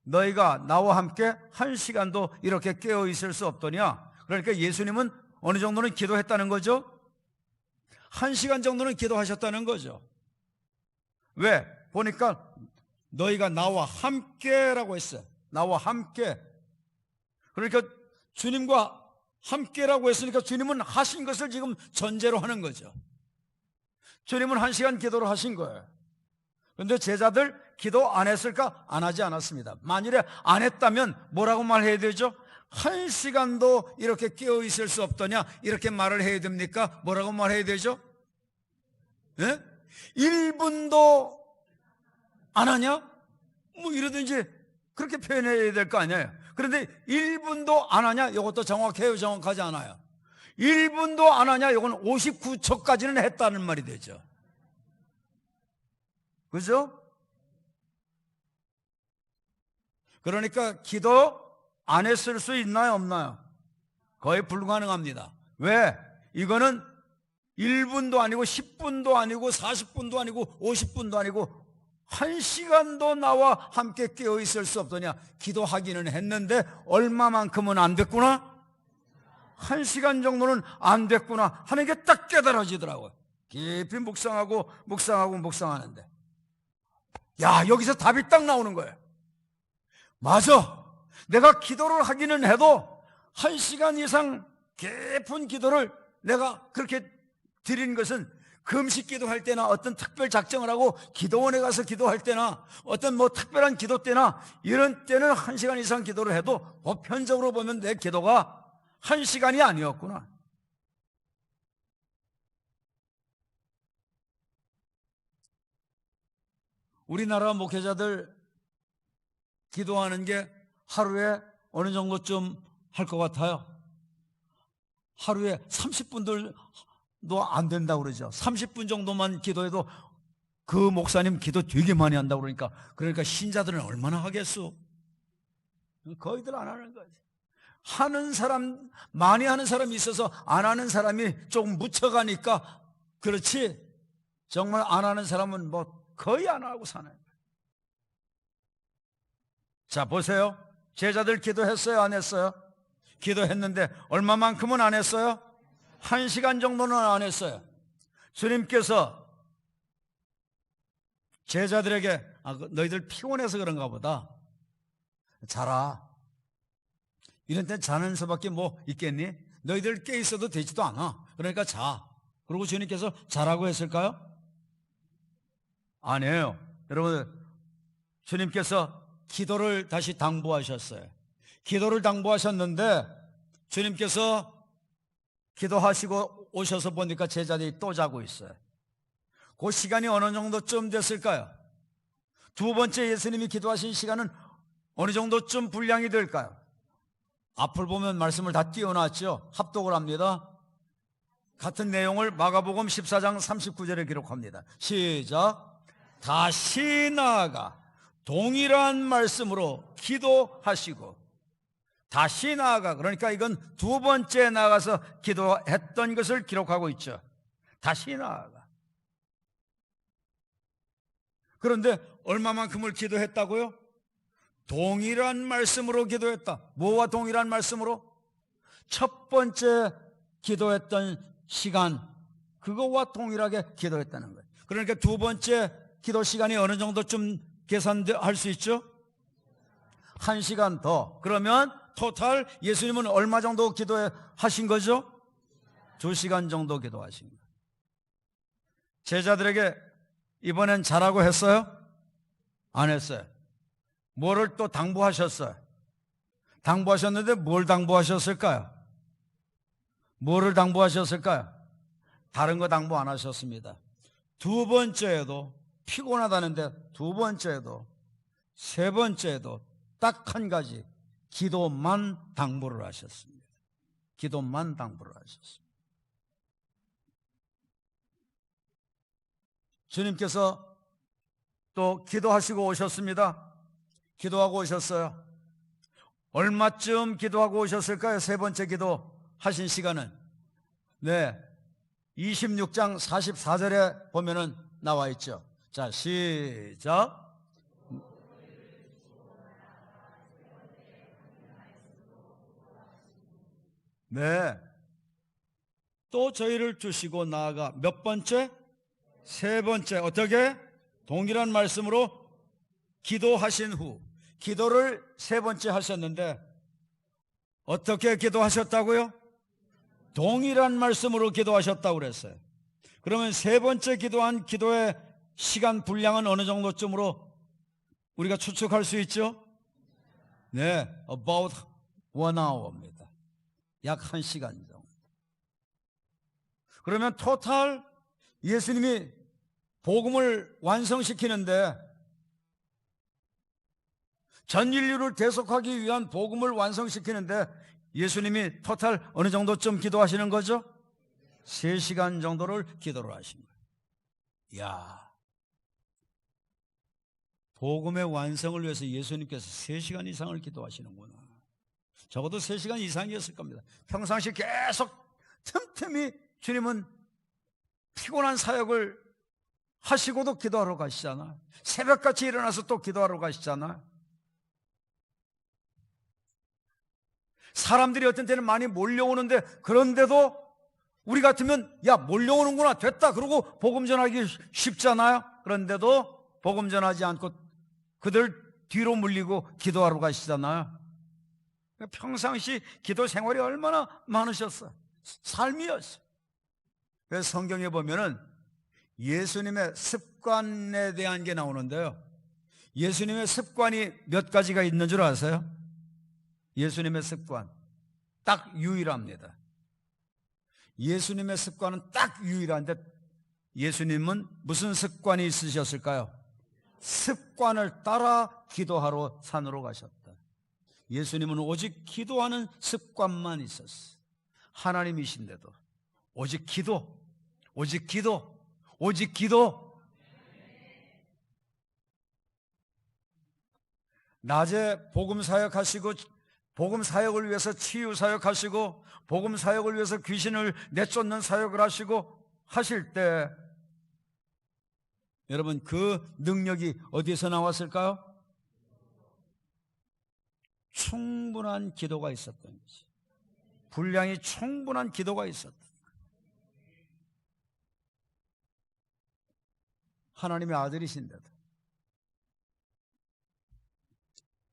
너희가 나와 함께 한 시간도 이렇게 깨어 있을 수 없더냐. 그러니까 예수님은 어느 정도는 기도했다는 거죠? 1시간 정도는 기도하셨다는 거죠. 왜? 보니까 너희가 나와 함께라고 했어요. 나와 함께. 그러니까 주님과 함께라고 했으니까 주님은 하신 것을 지금 전제로 하는 거죠. 주님은 1시간 기도를 하신 거예요. 그런데 제자들 기도 안 했을까? 안 하지 않았습니다. 만일에 안 했다면 뭐라고 말해야 되죠? 1시간도 이렇게 깨어 있을 수 없더냐? 이렇게 말을 해야 됩니까? 뭐라고 말해야 되죠? 예? 1분도 안 하냐? 뭐 이러든지 그렇게 표현해야 될 거 아니에요. 그런데 1분도 안 하냐? 이것도 정확해요? 정확하지 않아요? 1분도 안 하냐? 이건 59초까지는 했다는 말이 되죠. 그죠? 그러니까 기도 안 했을 수 있나요? 없나요? 거의 불가능합니다. 왜? 이거는 1분도 아니고 10분도 아니고 40분도 아니고 50분도 아니고 1시간도 나와 함께 깨어 있을 수 없더냐. 기도하기는 했는데 얼마만큼은 안 됐구나? 1시간 정도는 안 됐구나 하는 게 딱 깨달아지더라고요. 깊이 묵상하는데 야, 여기서 답이 딱 나오는 거예요. 맞아. 내가 기도를 하기는 해도 1시간 이상 깊은 기도를 내가 그렇게 드린 것은 금식 기도할 때나 어떤 특별 작정을 하고 기도원에 가서 기도할 때나 어떤 특별한 기도 때나 이런 때는 1시간 이상 기도를 해도 보편적으로 보면 내 기도가 1시간이 아니었구나. 우리나라 목회자들 기도하는 게 하루에 어느 정도쯤 할 것 같아요? 하루에 30분도 안 된다고 그러죠. 30분 정도만 기도해도 그 목사님 기도 되게 많이 한다고 그러니까 신자들은 얼마나 하겠어? 거의들 안 하는 거지. 많이 하는 사람이 있어서 안 하는 사람이 조금 묻혀가니까 그렇지, 정말 안 하는 사람은 거의 안 하고 사는 거예요. 자, 보세요. 제자들 기도했어요? 안 했어요? 기도했는데 얼마만큼은 안 했어요? 1시간 정도는 안 했어요. 주님께서 제자들에게 너희들 피곤해서 그런가 보다. 자라. 이런 때 자는 수밖에 있겠니? 너희들 깨 있어도 되지도 않아. 그러니까 자. 그리고 주님께서 자라고 했을까요? 아니에요. 여러분, 주님께서 기도를 다시 당부하셨어요. 기도를 당부하셨는데 주님께서 기도하시고 오셔서 보니까 제자들이 또 자고 있어요. 그 시간이 어느 정도쯤 됐을까요? 두 번째 예수님이 기도하신 시간은 어느 정도쯤 분량이 될까요? 앞을 보면 말씀을 다 띄워놨죠. 합독을 합니다. 같은 내용을 마가복음 14장 39절에 기록합니다. 시작. 다시 나아가 동일한 말씀으로 기도하시고. 다시 나아가, 그러니까 이건 두 번째 나아가서 기도했던 것을 기록하고 있죠. 다시 나아가. 그런데 얼마만큼을 기도했다고요? 동일한 말씀으로 기도했다. 뭐와 동일한 말씀으로? 첫 번째 기도했던 시간, 그거와 동일하게 기도했다는 거예요. 그러니까 두 번째 기도 시간이 어느 정도쯤 계산할 수 있죠? 1시간 더. 그러면 토탈 예수님은 얼마 정도 기도하신 거죠? 2시간 정도 기도하신 거예요. 제자들에게 이번엔 잘하고 했어요? 안 했어요. 뭐를 또 당부하셨어요? 당부하셨는데 뭘 당부하셨을까요? 뭐를 당부하셨을까요? 다른 거 당부 안 하셨습니다. 두 번째에도 피곤하다는데 두 번째에도 세 번째에도 딱 한 가지 기도만 당부를 하셨습니다. 기도만 당부를 하셨습니다. 주님께서 또 기도하시고 오셨습니다. 기도하고 오셨어요. 얼마쯤 기도하고 오셨을까요? 세 번째 기도 하신 시간은 26장 44절에 보면은 나와 있죠. 자, 시작. 네. 또 저희를 주시고 나아가 몇 번째? 세 번째. 어떻게? 동일한 말씀으로 기도하신 후 기도를 세 번째 하셨는데 어떻게 기도하셨다고요? 동일한 말씀으로 기도하셨다고 그랬어요. 그러면 세 번째 기도한 기도의 시간 분량은 어느 정도쯤으로 우리가 추측할 수 있죠? 네, about 1hour입니다. 약 1시간 정도. 그러면 토탈 예수님이 복음을 완성시키는데 전 인류를 대속하기 위한 복음을 완성시키는데 예수님이 토탈 어느 정도쯤 기도하시는 거죠? 3시간 정도를 기도를 하신 거예요. 이야, 복음의 완성을 위해서 예수님께서 3시간 이상을 기도하시는구나. 적어도 3시간 이상이었을 겁니다. 평상시 계속 틈틈이 주님은 피곤한 사역을 하시고도 기도하러 가시잖아요. 새벽같이 일어나서 또 기도하러 가시잖아요. 사람들이 어떤 때는 많이 몰려오는데 그런데도 우리 같으면 야 몰려오는구나 됐다 그러고 복음 전하기 쉽잖아요. 그런데도 복음 전하지 않고 그들 뒤로 물리고 기도하러 가시잖아요. 평상시 기도 생활이 얼마나 많으셨어요. 삶이었어요. 그래서 성경에 보면은 예수님의 습관에 대한 게 나오는데요. 예수님의 습관이 몇 가지가 있는 줄 아세요? 예수님의 습관 딱 유일합니다. 예수님의 습관은 딱 유일한데 예수님은 무슨 습관이 있으셨을까요? 습관을 따라 기도하러 산으로 가셨다. 예수님은 오직 기도하는 습관만 있었어요. 하나님이신데도 오직 기도, 오직 기도, 오직 기도. 낮에 복음 사역하시고 복음 사역을 위해서 치유 사역하시고 복음 사역을 위해서 귀신을 내쫓는 사역을 하시고 하실 때 여러분 그 능력이 어디에서 나왔을까요? 충분한 기도가 있었던 거지. 분량이 충분한 기도가 있었다. 하나님의 아들이신데도.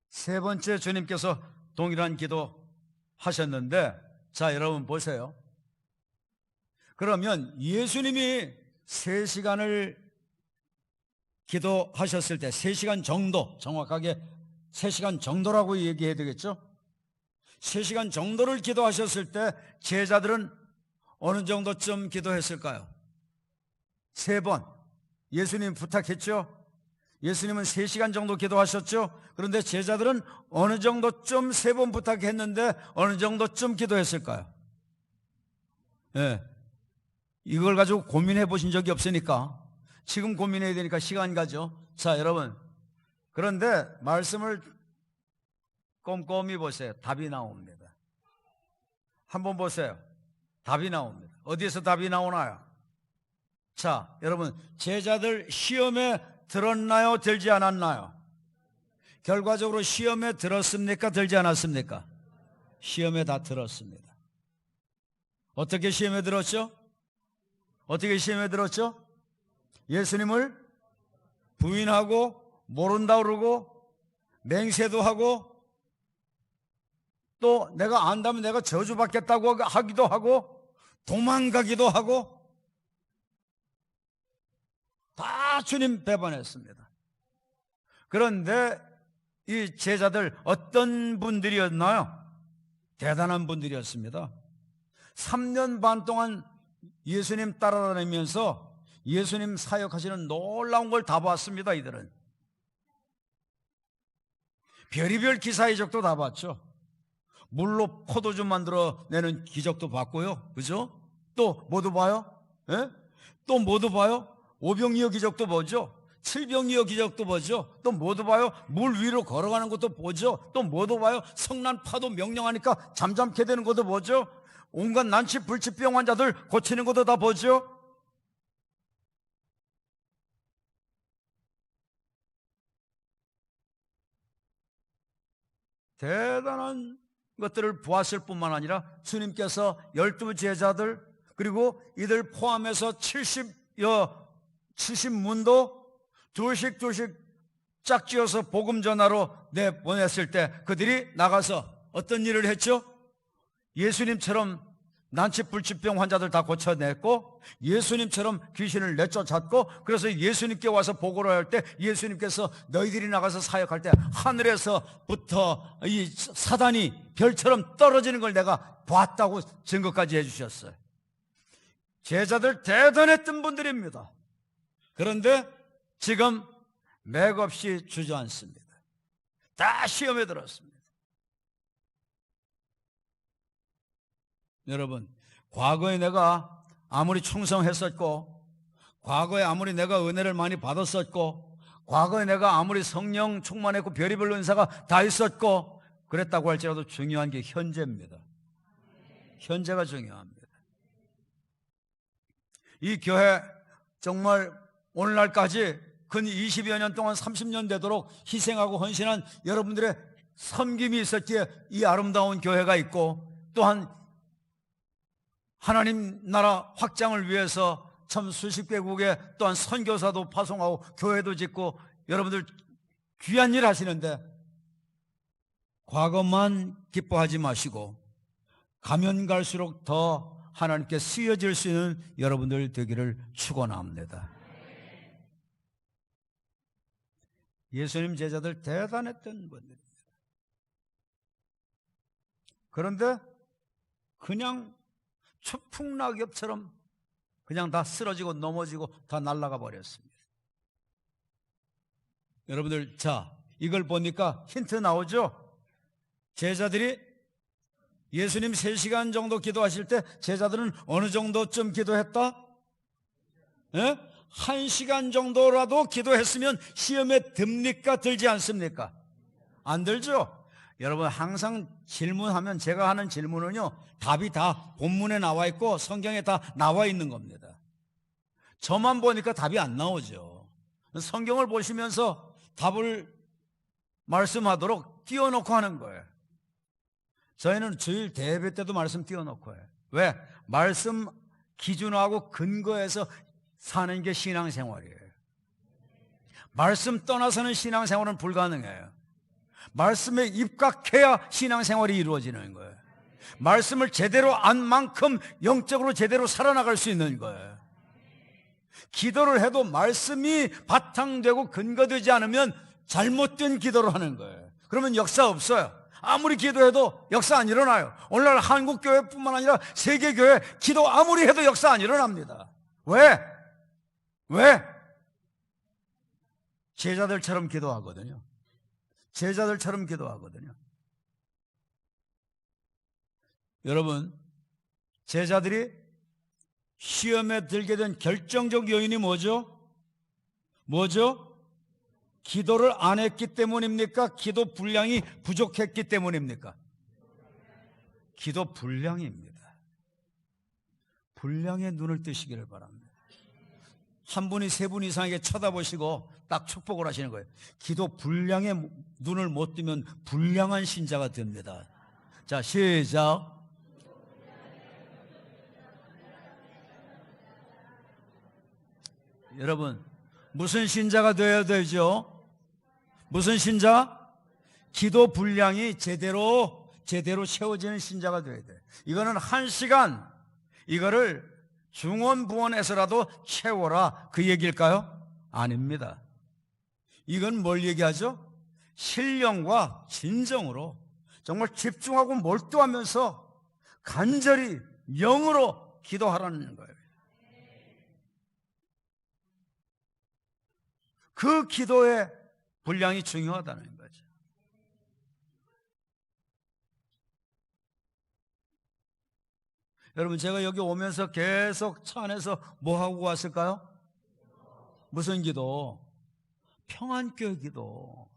세 번째 주님께서 동일한 기도 하셨는데 자 여러분 보세요. 그러면 예수님이 3시간을 기도하셨을 때 3시간 정도, 정확하게 3시간 정도라고 얘기해야 되겠죠? 3시간 정도를 기도하셨을 때 제자들은 어느 정도쯤 기도했을까요? 3번. 예수님 부탁했죠? 예수님은 3시간 정도 기도하셨죠? 그런데 제자들은 어느 정도쯤 3번 부탁했는데 어느 정도쯤 기도했을까요? 예. 이걸 가지고 고민해 보신 적이 없으니까 지금 고민해야 되니까 시간 가죠. 자, 여러분. 그런데 말씀을 꼼꼼히 보세요. 답이 나옵니다. 한번 보세요. 답이 나옵니다. 어디에서 답이 나오나요? 자, 여러분, 제자들 시험에 들었나요? 들지 않았나요? 결과적으로 시험에 들었습니까? 들지 않았습니까? 시험에 다 들었습니다. 어떻게 시험에 들었죠? 어떻게 시험에 들었죠? 예수님을 부인하고 모른다 그러고 맹세도 하고 또 내가 안다면 내가 저주받겠다고 하기도 하고 도망가기도 하고 다 주님 배반했습니다. 그런데 이 제자들 어떤 분들이었나요? 대단한 분들이었습니다. 3년 반 동안 예수님 따라다니면서 예수님 사역하시는 놀라운 걸 다 봤습니다. 이들은 별의별 기사 이적도 다 봤죠. 물로 포도주 만들어내는 기적도 봤고요. 그죠? 또 뭐도 봐요? 예? 또 뭐도 봐요? 오병이어 기적도 보죠. 칠병이어 기적도 보죠. 또 뭐도 봐요? 물 위로 걸어가는 것도 보죠. 또 뭐도 봐요? 성난 파도 명령하니까 잠잠게 되는 것도 보죠. 온갖 난치 불치병 환자들 고치는 것도 다 보죠. 대단한 것들을 보았을 뿐만 아니라 주님께서 12 제자들 그리고 이들 포함해서 70문도 둘씩 짝지어서 복음 전하러 내보냈을 때 그들이 나가서 어떤 일을 했죠? 예수님처럼 난치불치병 환자들 다 고쳐냈고 예수님처럼 귀신을 내쫓았고 그래서 예수님께 와서 보고를 할 때 예수님께서 너희들이 나가서 사역할 때 하늘에서부터 이 사단이 별처럼 떨어지는 걸 내가 봤다고 증거까지 해주셨어요. 제자들 대단했던 분들입니다. 그런데 지금 맥없이 주저앉습니다. 다 시험에 들었습니다. 여러분, 과거에 내가 아무리 충성했었고 과거에 아무리 내가 은혜를 많이 받았었고 과거에 내가 아무리 성령 충만했고 별의별 은사가 다 있었고 그랬다고 할지라도 중요한 게 현재입니다. 현재가 중요합니다. 이 교회 정말 오늘날까지 근 20여 년 동안 30년 되도록 희생하고 헌신한 여러분들의 섬김이 있었기에 이 아름다운 교회가 있고 또한 하나님 나라 확장을 위해서 참 수십 개국에 또한 선교사도 파송하고 교회도 짓고 여러분들 귀한 일 하시는데 과거만 기뻐하지 마시고 가면 갈수록 더 하나님께 쓰여질 수 있는 여러분들 되기를 축원합니다. 예수님 제자들 대단했던 분들입니다. 그런데 그냥 추풍낙엽처럼 그냥 다 쓰러지고 넘어지고 다 날아가 버렸습니다. 여러분들 자 이걸 보니까 힌트 나오죠? 제자들이 예수님 3시간 정도 기도하실 때 제자들은 어느 정도쯤 기도했다? 예? 1시간 정도라도 기도했으면 시험에 듭니까? 들지 않습니까? 안 들죠? 여러분 항상 질문하면 제가 하는 질문은요 답이 다 본문에 나와 있고 성경에 다 나와 있는 겁니다. 저만 보니까 답이 안 나오죠. 성경을 보시면서 답을 말씀하도록 띄워놓고 하는 거예요. 저희는 주일 대회 때도 말씀 띄워놓고 해요. 왜? 말씀 기준하고 근거해서 사는 게 신앙생활이에요. 말씀 떠나서는 신앙생활은 불가능해요. 말씀에 입각해야 신앙생활이 이루어지는 거예요. 말씀을 제대로 안 만큼 영적으로 제대로 살아나갈 수 있는 거예요. 기도를 해도 말씀이 바탕되고 근거되지 않으면 잘못된 기도를 하는 거예요. 그러면 역사 없어요. 아무리 기도해도 역사 안 일어나요. 오늘날 한국교회뿐만 아니라 세계교회 기도 아무리 해도 역사 안 일어납니다. 왜? 제자들처럼 기도하거든요. 제자들처럼 기도하거든요. 여러분, 제자들이 시험에 들게 된 결정적 요인이 뭐죠? 기도를 안 했기 때문입니까? 기도 분량이 부족했기 때문입니까? 기도 분량입니다. 분량에 눈을 뜨시기를 바랍니다. 한 분이 3분 이상에게 쳐다보시고 딱 축복을 하시는 거예요. 기도 분량에 눈을 못 뜨면 불량한 신자가 됩니다. 자, 시작. 여러분, 무슨 신자가 되어야 되죠? 무슨 신자? 기도 분량이 제대로 채워지는 신자가 되어야 돼요. 이거는 1시간, 이거를 중원부원해서라도 채워라 그 얘기일까요? 아닙니다. 이건 뭘 얘기하죠? 신령과 진정으로 정말 집중하고 몰두하면서 간절히 영으로 기도하라는 거예요. 그 기도의 분량이 중요하다는 거죠. 여러분, 제가 여기 오면서 계속 차 안에서 뭐 하고 왔을까요? 무슨 기도? 평안교회 기도.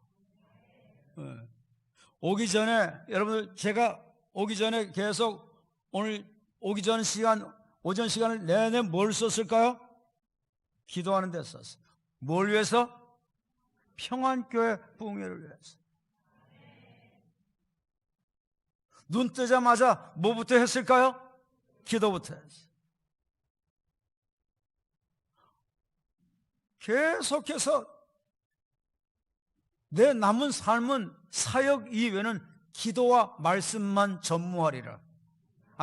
네. 오기 전에, 여러분들, 제가 오기 전에 계속 오늘 오기 전 시간, 오전 시간을 내내 뭘 썼을까요? 기도하는 데 썼어요. 뭘 위해서? 평안교회 부흥회를 위해서. 눈 뜨자마자 뭐부터 했을까요? 기도부터 했어요. 계속해서 내 남은 삶은 사역 이외에는 기도와 말씀만 전무하리라.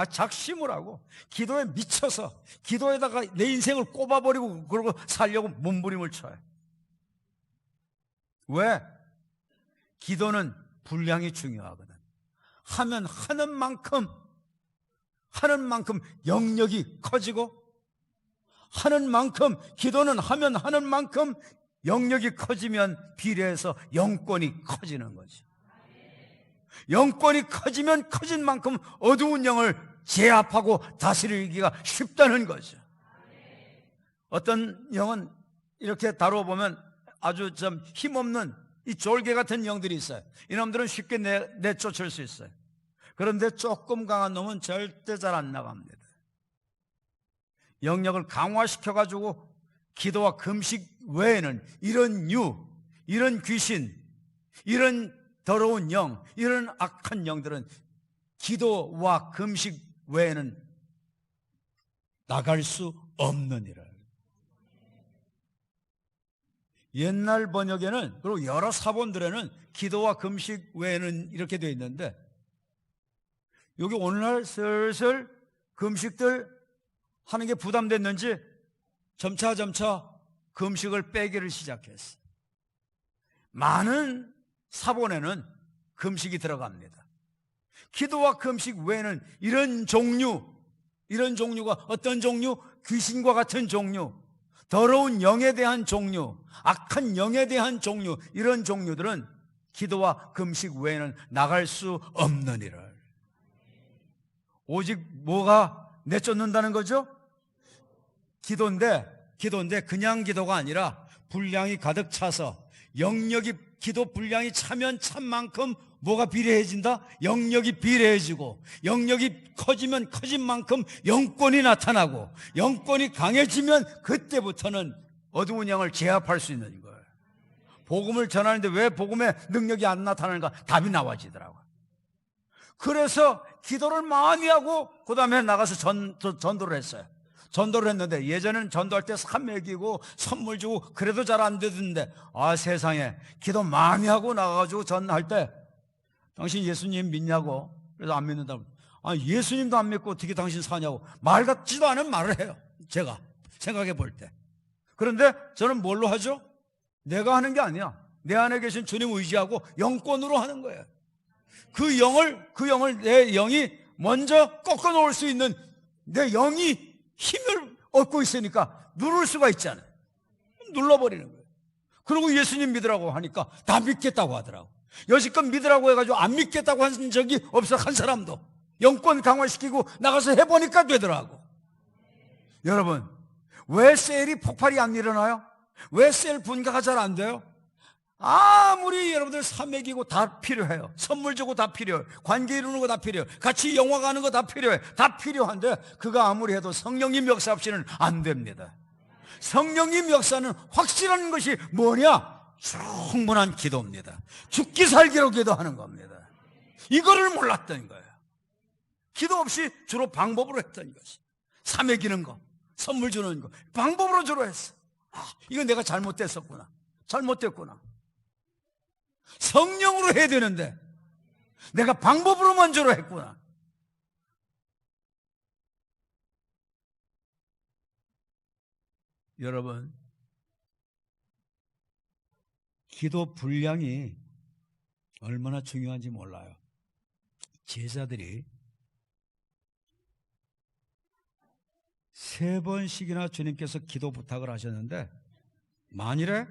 작심을 하고 기도에 미쳐서 기도에다가 내 인생을 꼽아버리고 그러고 살려고 몸부림을 쳐요. 왜? 기도는 분량이 중요하거든. 하면 하는 만큼 영역이 커지고, 하는 만큼, 기도는 하는 만큼 영역이 커지면 비례해서 영권이 커지는 거죠. 영권이 커지면 커진 만큼 어두운 영을 제압하고 다스리기가 쉽다는 거죠. 어떤 영은 이렇게 다뤄보면 아주 좀 힘없는 이 졸개 같은 영들이 있어요. 이놈들은 쉽게 내쫓을 수 있어요. 그런데 조금 강한 놈은 절대 잘 안 나갑니다. 영역을 강화시켜가지고 기도와 금식 외에는 이런 귀신, 이런 더러운 영, 이런 악한 영들은 기도와 금식 외에는 나갈 수 없느니라. 옛날 번역에는, 그리고 여러 사본들에는 기도와 금식 외에는 이렇게 되어 있는데, 여기 오늘날 슬슬 금식들 하는 게 부담됐는지 점차 금식을 빼기를 시작했어요. 많은 사본에는 금식이 들어갑니다. 기도와 금식 외에는 이런 종류가 어떤 종류? 귀신과 같은 종류, 더러운 영에 대한 종류, 악한 영에 대한 종류, 이런 종류들은 기도와 금식 외에는 나갈 수 없느니라. 오직 뭐가 내쫓는다는 거죠? 기도인데 그냥 기도가 아니라 분량이 가득 차서 영역이, 기도 분량이 차면 찬 만큼 뭐가 비례해진다? 영역이 비례해지고, 영역이 커지면 커진 만큼 영권이 나타나고, 영권이 강해지면 그때부터는 어두운 영을 제압할 수 있는 거예요. 복음을 전하는데 왜 복음의 능력이 안 나타나는가? 답이 나와지더라고요. 그래서 기도를 많이 하고 그 다음에 나가서 전도를 했어요. 전도를 했는데, 예전에는 전도할 때 산 먹이고 선물 주고 그래도 잘 안 되던데, 세상에 기도 많이 하고 나가가지고 전할 때, 당신 예수님 믿냐고. 그래서 안 믿는다고. 예수님도 안 믿고 어떻게 당신 사냐고 말 같지도 않은 말을 해요. 제가 생각해 볼 때. 그런데 저는 뭘로 하죠? 내가 하는 게 아니야. 내 안에 계신 주님 의지하고 영권으로 하는 거예요. 그 영을 내 영이 먼저 꺾어 놓을 수 있는, 내 영이 힘을 얻고 있으니까 누를 수가 있잖아요. 눌러버리는 거예요. 그리고 예수님 믿으라고 하니까 다 믿겠다고 하더라고. 여지껏 믿으라고 해가지고 안 믿겠다고 한 적이 없어. 한 사람도. 영권 강화시키고 나가서 해보니까 되더라고. 여러분, 왜 셀이 폭발이 안 일어나요? 왜 셀 분가가 잘 안 돼요? 아무리 여러분들 사맥이고 다 필요해요. 선물 주고 다 필요해요. 관계 이루는 거 다 필요해요. 같이 영화 가는 거 다 필요해. 다 필요한데 그거 아무리 해도 성령님 역사 없이는 안 됩니다. 성령님 역사는 확실한 것이 뭐냐? 충분한 기도입니다. 죽기 살기로 기도하는 겁니다. 이거를 몰랐던 거예요. 기도 없이 주로 방법으로 했던 것이, 사먹이는 거, 선물 주는 거, 방법으로 주로 했어. 이건 내가 잘못됐었구나. 잘못됐구나. 성령으로 해야 되는데 내가 방법으로만 주로 했구나. 여러분, 기도 분량이 얼마나 중요한지 몰라요. 제자들이 3번씩이나 주님께서 기도 부탁을 하셨는데 만일에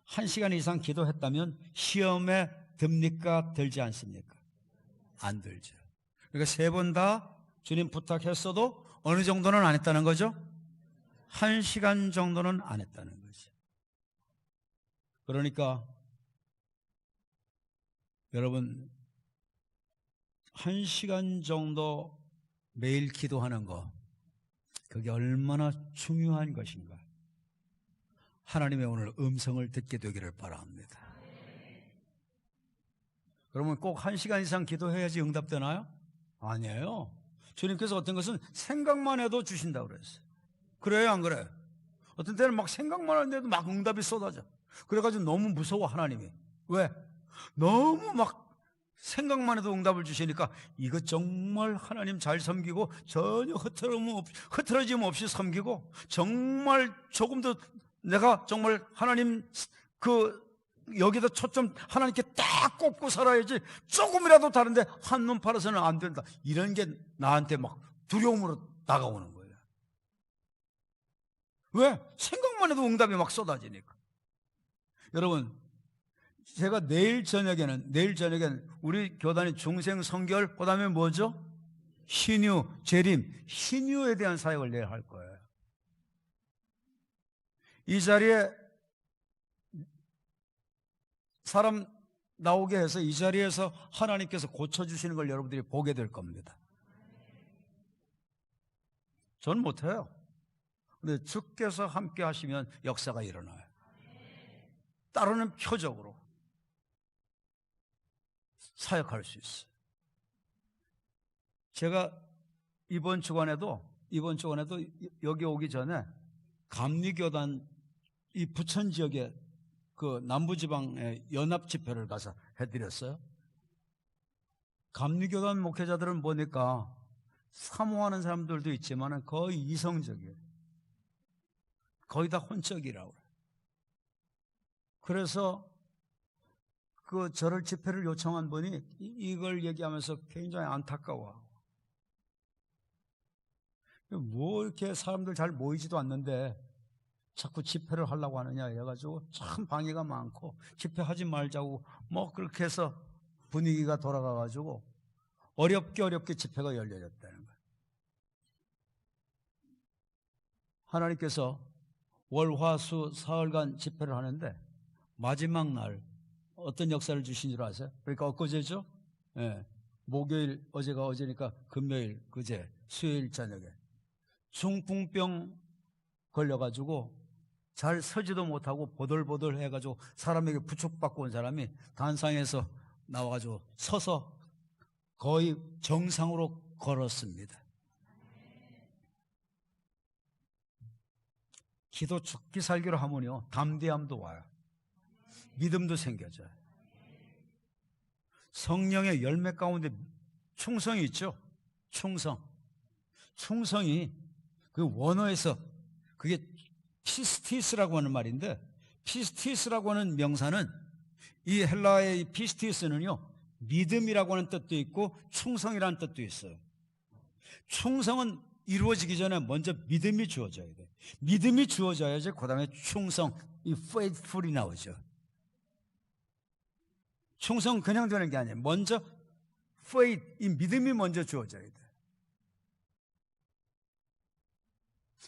1시간 이상 기도했다면 시험에 듭니까? 들지 않습니까? 안 들죠. 그러니까 3번 다 주님 부탁했어도 어느 정도는 안 했다는 거죠? 1시간 정도는 안 했다는 거죠. 그러니까 여러분 1시간 정도 매일 기도하는 거, 그게 얼마나 중요한 것인가. 하나님의 오늘 음성을 듣게 되기를 바랍니다. 그러면 꼭 1시간 이상 기도해야지 응답되나요? 아니에요. 주님께서 어떤 것은 생각만 해도 주신다고 그랬어요. 그래요, 안 그래요? 어떤 때는 막 생각만 하는데도 막 응답이 쏟아져. 그래가지고 너무 무서워, 하나님이. 왜? 너무 막 생각만 해도 응답을 주시니까 이거 정말 하나님 잘 섬기고 전혀 흐트러짐 없이 섬기고 정말 조금도 내가 정말 하나님 여기다 초점 하나님께 딱 꽂고 살아야지 조금이라도 다른데 한눈 팔아서는 안 된다. 이런 게 나한테 막 두려움으로 다가오는 거예요. 왜? 생각만 해도 응답이 막 쏟아지니까. 여러분, 제가 내일 저녁에는 우리 교단의 중생 성결, 그 다음에 뭐죠? 신유, 재림, 신유에 대한 사역을 내일 할 거예요. 이 자리에 사람 나오게 해서 이 자리에서 하나님께서 고쳐주시는 걸 여러분들이 보게 될 겁니다. 저는 못해요. 근데 주께서 함께 하시면 역사가 일어나요. 따르는 표적으로 사역할 수 있어요. 제가 이번 주간에도 여기 오기 전에 감리교단 이 부천 지역에 그 남부지방의 연합 집회를 가서 해드렸어요. 감리교단 목회자들은 보니까 사모하는 사람들도 있지만 거의 이성적이에요. 거의 다 혼적이라고 그래요. 그래서 저를 집회를 요청한 분이 이걸 얘기하면서 굉장히 안타까워하고, 뭐 이렇게 사람들 잘 모이지도 않는데 자꾸 집회를 하려고 하느냐 해가지고 참 방해가 많고 집회하지 말자고 뭐 그렇게 해서 분위기가 돌아가가지고 어렵게 집회가 열려졌다는 거예요. 하나님께서 월, 화, 수, 사흘간 집회를 하는데 마지막 날 어떤 역사를 주신 줄 아세요? 그러니까 엊그제죠? 예. 목요일, 어제니까 금요일, 그제, 수요일 저녁에 중풍병 걸려가지고 잘 서지도 못하고 보들보들 해가지고 사람에게 부축받고 온 사람이 단상에서 나와가지고 서서 거의 정상으로 걸었습니다. 기도 죽기 살기로 하면요, 담대함도 와요. 믿음도 생겨져요. 성령의 열매 가운데 충성이 있죠. 충성이 그 원어에서 그게 피스티스라고 하는 말인데, 피스티스라고 하는 명사는 이 헬라의 피스티스는요, 믿음이라고 하는 뜻도 있고 충성이라는 뜻도 있어요. 충성은 이루어지기 전에 먼저 믿음이 주어져야 돼. 믿음이 주어져야지 그 다음에 충성, 이 faithful이 나오죠. 충성 그냥 되는 게 아니에요. 먼저 faith, 이 믿음이 먼저 주어져야 돼.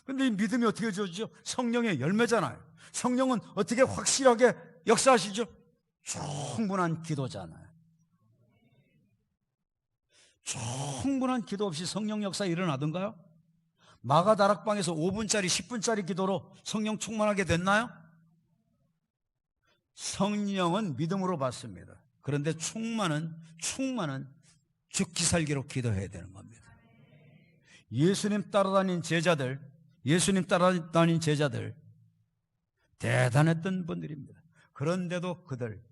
근데 이 믿음이 어떻게 주어지죠? 성령의 열매잖아요. 성령은 어떻게 확실하게 역사하시죠? 충분한 기도잖아요. 충분한 기도 없이 성령 역사 일어나던가요? 마가 다락방에서 5분짜리 10분짜리 기도로 성령 충만하게 됐나요? 성령은 믿음으로 받습니다. 그런데 충만은 죽기 살기로 기도해야 되는 겁니다. 예수님 따라다닌 제자들 대단했던 분들입니다. 그런데도 그들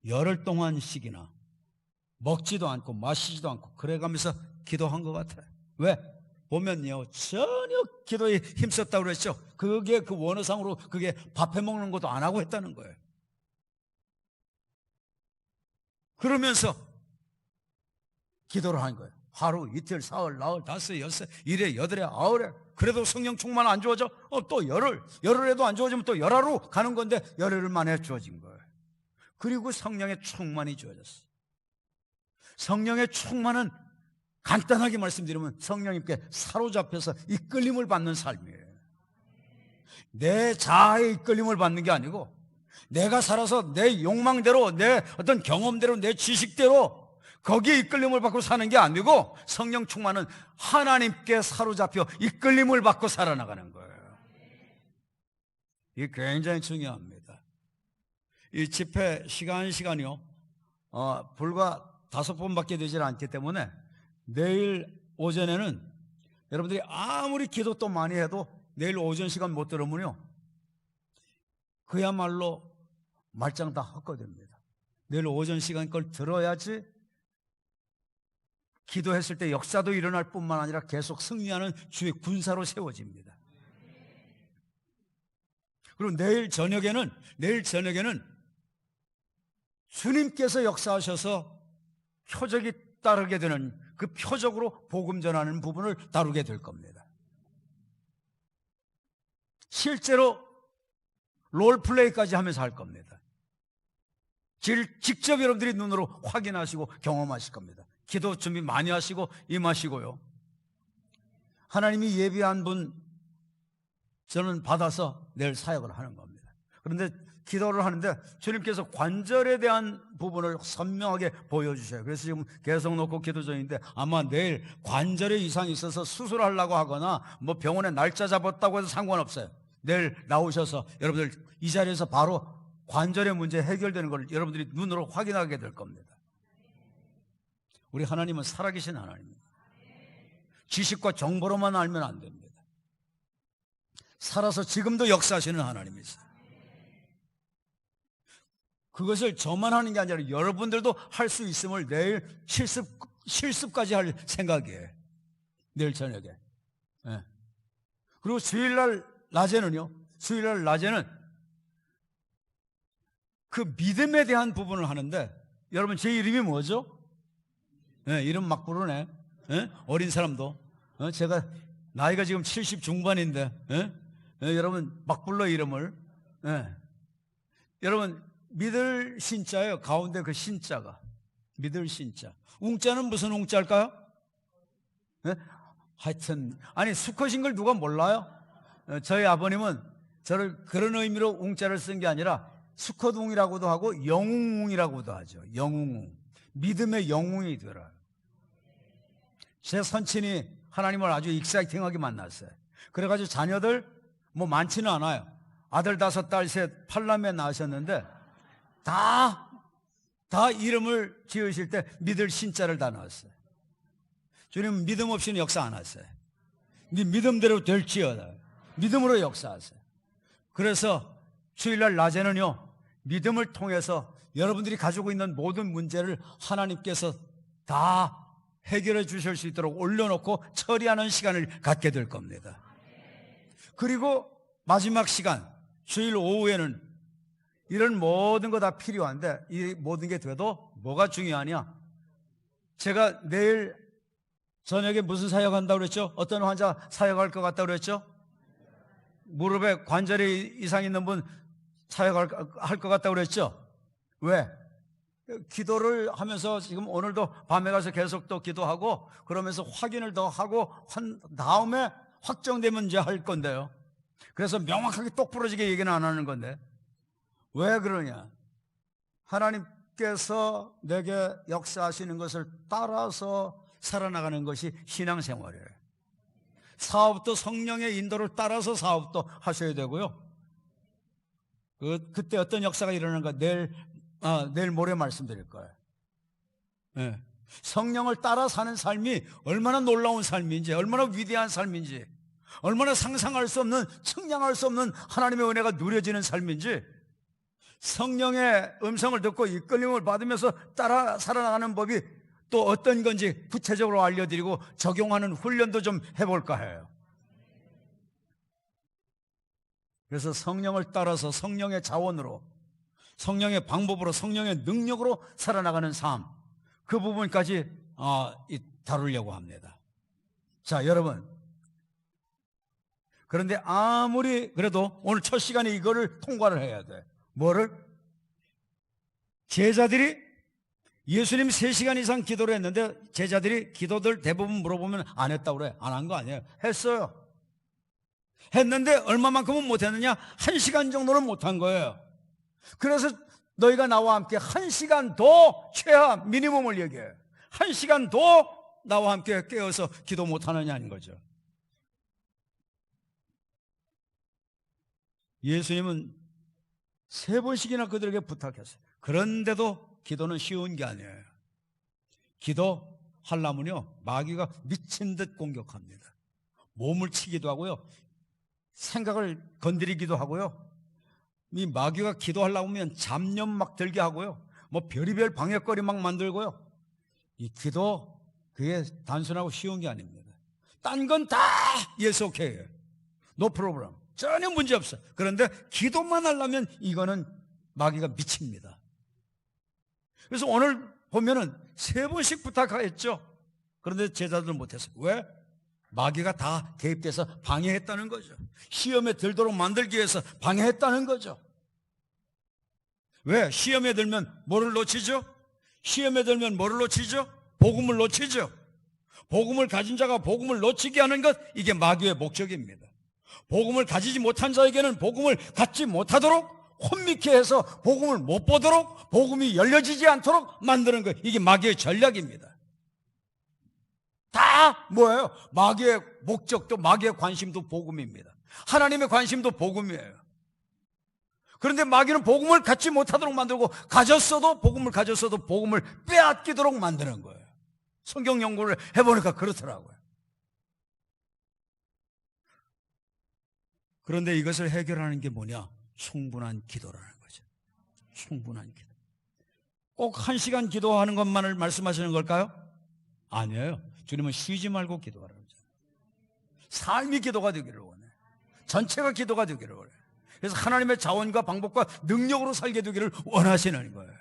열흘 동안씩이나 먹지도 않고 마시지도 않고 그래가면서 기도한 것 같아요. 왜? 보면요, 전혀 기도에 힘썼다고 그랬죠. 그게 그 원어상으로 그게 밥해 먹는 것도 안 하고 했다는 거예요. 그러면서 기도를 하는 거예요. 하루, 이틀, 사흘, 나흘, 다섯, 여섯, 일에, 여덟에, 아홉에. 그래도 성령 충만 안 주어져? 또 열흘에도 안 주어지면 또 열하루 가는 건데 열흘 만에 주어진 거예요. 그리고 성령의 충만이 주어졌어요. 성령의 충만은 간단하게 말씀드리면 성령님께 사로잡혀서 이끌림을 받는 삶이에요. 내 자아의 이끌림을 받는 게 아니고 내가 살아서 내 욕망대로, 내 어떤 경험대로, 내 지식대로 거기에 이끌림을 받고 사는 게 아니고 성령 충만은 하나님께 사로잡혀 이끌림을 받고 살아나가는 거예요. 이게 굉장히 중요합니다. 이 집회 시간이요 불과 5번밖에 되질 않기 때문에 내일 오전에는 여러분들이 아무리 기도 또 많이 해도 내일 오전 시간 못 들으면요 그야말로 말짱 다 헛거됩니다. 내일 오전 시간 걸 들어야지 기도했을 때 역사도 일어날 뿐만 아니라 계속 승리하는 주의 군사로 세워집니다. 그리고 내일 저녁에는 주님께서 역사하셔서 표적이 따르게 되는 그 표적으로 복음 전하는 부분을 다루게 될 겁니다. 실제로 롤플레이까지 하면서 할 겁니다. 직접 여러분들이 눈으로 확인하시고 경험하실 겁니다. 기도 준비 많이 하시고 임하시고요. 하나님이 예비한 분 저는 받아서 내일 사역을 하는 겁니다. 그런데 기도를 하는데 주님께서 관절에 대한 부분을 선명하게 보여주셔요. 그래서 지금 계속 놓고 기도 중인데 아마 내일 관절에 이상이 있어서 수술하려고 하거나 뭐 병원에 날짜 잡았다고 해서 상관없어요. 내일 나오셔서 여러분들 이 자리에서 바로 관절의 문제 해결되는 걸 여러분들이 눈으로 확인하게 될 겁니다. 우리 하나님은 살아계신 하나님입니다. 지식과 정보로만 알면 안 됩니다. 살아서 지금도 역사하시는 하나님이세요. 그것을 저만 하는 게 아니라 여러분들도 할 수 있음을 내일 실습까지 할 생각이에요. 내일 저녁에. 네. 그리고 주일날 낮에는 그 믿음에 대한 부분을 하는데 여러분 제 이름이 뭐죠? 네, 이름 막 부르네. 네? 어린 사람도. 제가 나이가 지금 70 중반인데 여러분 막 불러 이름을. 여러분 믿을 신자예요. 가운데 그 신자가 믿을 신자. 웅자는 무슨 웅자일까요? 하여튼 아니 수컷인 걸 누가 몰라요? 저희 아버님은 저를 그런 의미로 웅자를 쓴 게 아니라 수컷웅이라고도 하고 영웅웅이라고도 하죠. 영웅웅. 믿음의 영웅이 되어요. 제 선친이 하나님을 아주 익사이팅하게 만났어요. 그래가지고 자녀들 뭐 많지는 않아요. 아들 5, 딸 3, 8남매 낳으셨는데 다 이름을 지으실 때 믿을 신자를 다 넣었어요. 주님은 믿음 없이는 역사 안 하세요. 네 믿음대로 될지어다. 믿음으로 역사하세요. 그래서 주일날 낮에는요 믿음을 통해서 여러분들이 가지고 있는 모든 문제를 하나님께서 다 해결해 주실 수 있도록 올려놓고 처리하는 시간을 갖게 될 겁니다. 그리고 마지막 시간 주일 오후에는 이런 모든 거 다 필요한데 이 모든 게 돼도 뭐가 중요하냐? 제가 내일 저녁에 무슨 사역한다고 그랬죠? 어떤 환자 사역할 것 같다고 그랬죠? 무릎에 관절에 이상 있는 분 사역할 것 같다고 그랬죠? 왜? 기도를 하면서 지금 오늘도 밤에 가서 계속 또 기도하고 그러면서 확인을 더 하고 한 다음에 확정되면 이제 할 건데요. 그래서 명확하게 똑부러지게 얘기는 안 하는 건데 왜 그러냐? 하나님께서 내게 역사하시는 것을 따라서 살아나가는 것이 신앙생활이에요. 사업도 성령의 인도를 따라서 사업도 하셔야 되고요. 그때 어떤 역사가 일어나는가 내일 모레 말씀드릴 거예요. 네. 성령을 따라 사는 삶이 얼마나 놀라운 삶인지, 얼마나 위대한 삶인지, 얼마나 상상할 수 없는, 측량할 수 없는 하나님의 은혜가 누려지는 삶인지, 성령의 음성을 듣고 이끌림을 받으면서 따라 살아나가는 법이 또 어떤 건지 구체적으로 알려드리고 적용하는 훈련도 좀 해볼까 해요. 그래서 성령을 따라서 성령의 자원으로 성령의 방법으로, 성령의 능력으로 살아나가는 삶, 그 부분까지 다루려고 합니다. 자, 여러분, 그런데 아무리 그래도 오늘 첫 시간에 이거를 통과를 해야 돼. 뭐를? 제자들이 예수님 3시간 이상 기도를 했는데 제자들이 기도들 대부분 물어보면 안 했다고 그래. 안 한 거 아니에요. 했어요. 했는데 얼마만큼은 못했느냐? 1시간 정도는 못한 거예요. 그래서 너희가 나와 함께 1시간 더, 최하 미니멈을 얘기해. 1시간 더 나와 함께 깨어서 기도 못하느냐는 거죠. 예수님은 3번씩이나 그들에게 부탁했어요. 그런데도 기도는 쉬운 게 아니에요. 기도하려면요, 마귀가 미친 듯 공격합니다. 몸을 치기도 하고요, 생각을 건드리기도 하고요, 이 마귀가 기도하려고 하면 잡념 막 들게 하고요, 뭐 별의별 방해거리 막 만들고요. 이 기도, 그게 단순하고 쉬운 게 아닙니다. 딴 건 다 yes, okay, no problem, 전혀 문제 없어. 그런데 기도만 하려면 이거는 마귀가 미칩니다. 그래서 오늘 보면은 3번씩 부탁했죠. 그런데 제자들은 못했어요. 왜? 마귀가 다 개입돼서 방해했다는 거죠. 시험에 들도록 만들기 위해서 방해했다는 거죠. 왜? 시험에 들면 뭐를 놓치죠? 시험에 들면 뭐를 놓치죠? 복음을 놓치죠. 복음을 가진 자가 복음을 놓치게 하는 것, 이게 마귀의 목적입니다. 복음을 가지지 못한 자에게는 복음을 갖지 못하도록 혼미케 해서 복음을 못 보도록, 복음이 열려지지 않도록 만드는 것, 이게 마귀의 전략입니다. 다 뭐예요? 마귀의 목적도, 마귀의 관심도 복음입니다. 하나님의 관심도 복음이에요. 그런데 마귀는 복음을 갖지 못하도록 만들고, 복음을 가졌어도 복음을 빼앗기도록 만드는 거예요. 성경 연구를 해보니까 그렇더라고요. 그런데 이것을 해결하는 게 뭐냐? 충분한 기도라는 거죠. 충분한 기도. 꼭 1시간 기도하는 것만을 말씀하시는 걸까요? 아니에요. 주님은 쉬지 말고 기도하라고 하죠. 삶이 기도가 되기를 원해. 전체가 기도가 되기를 원해. 그래서 하나님의 자원과 방법과 능력으로 살게 되기를 원하시는 거예요.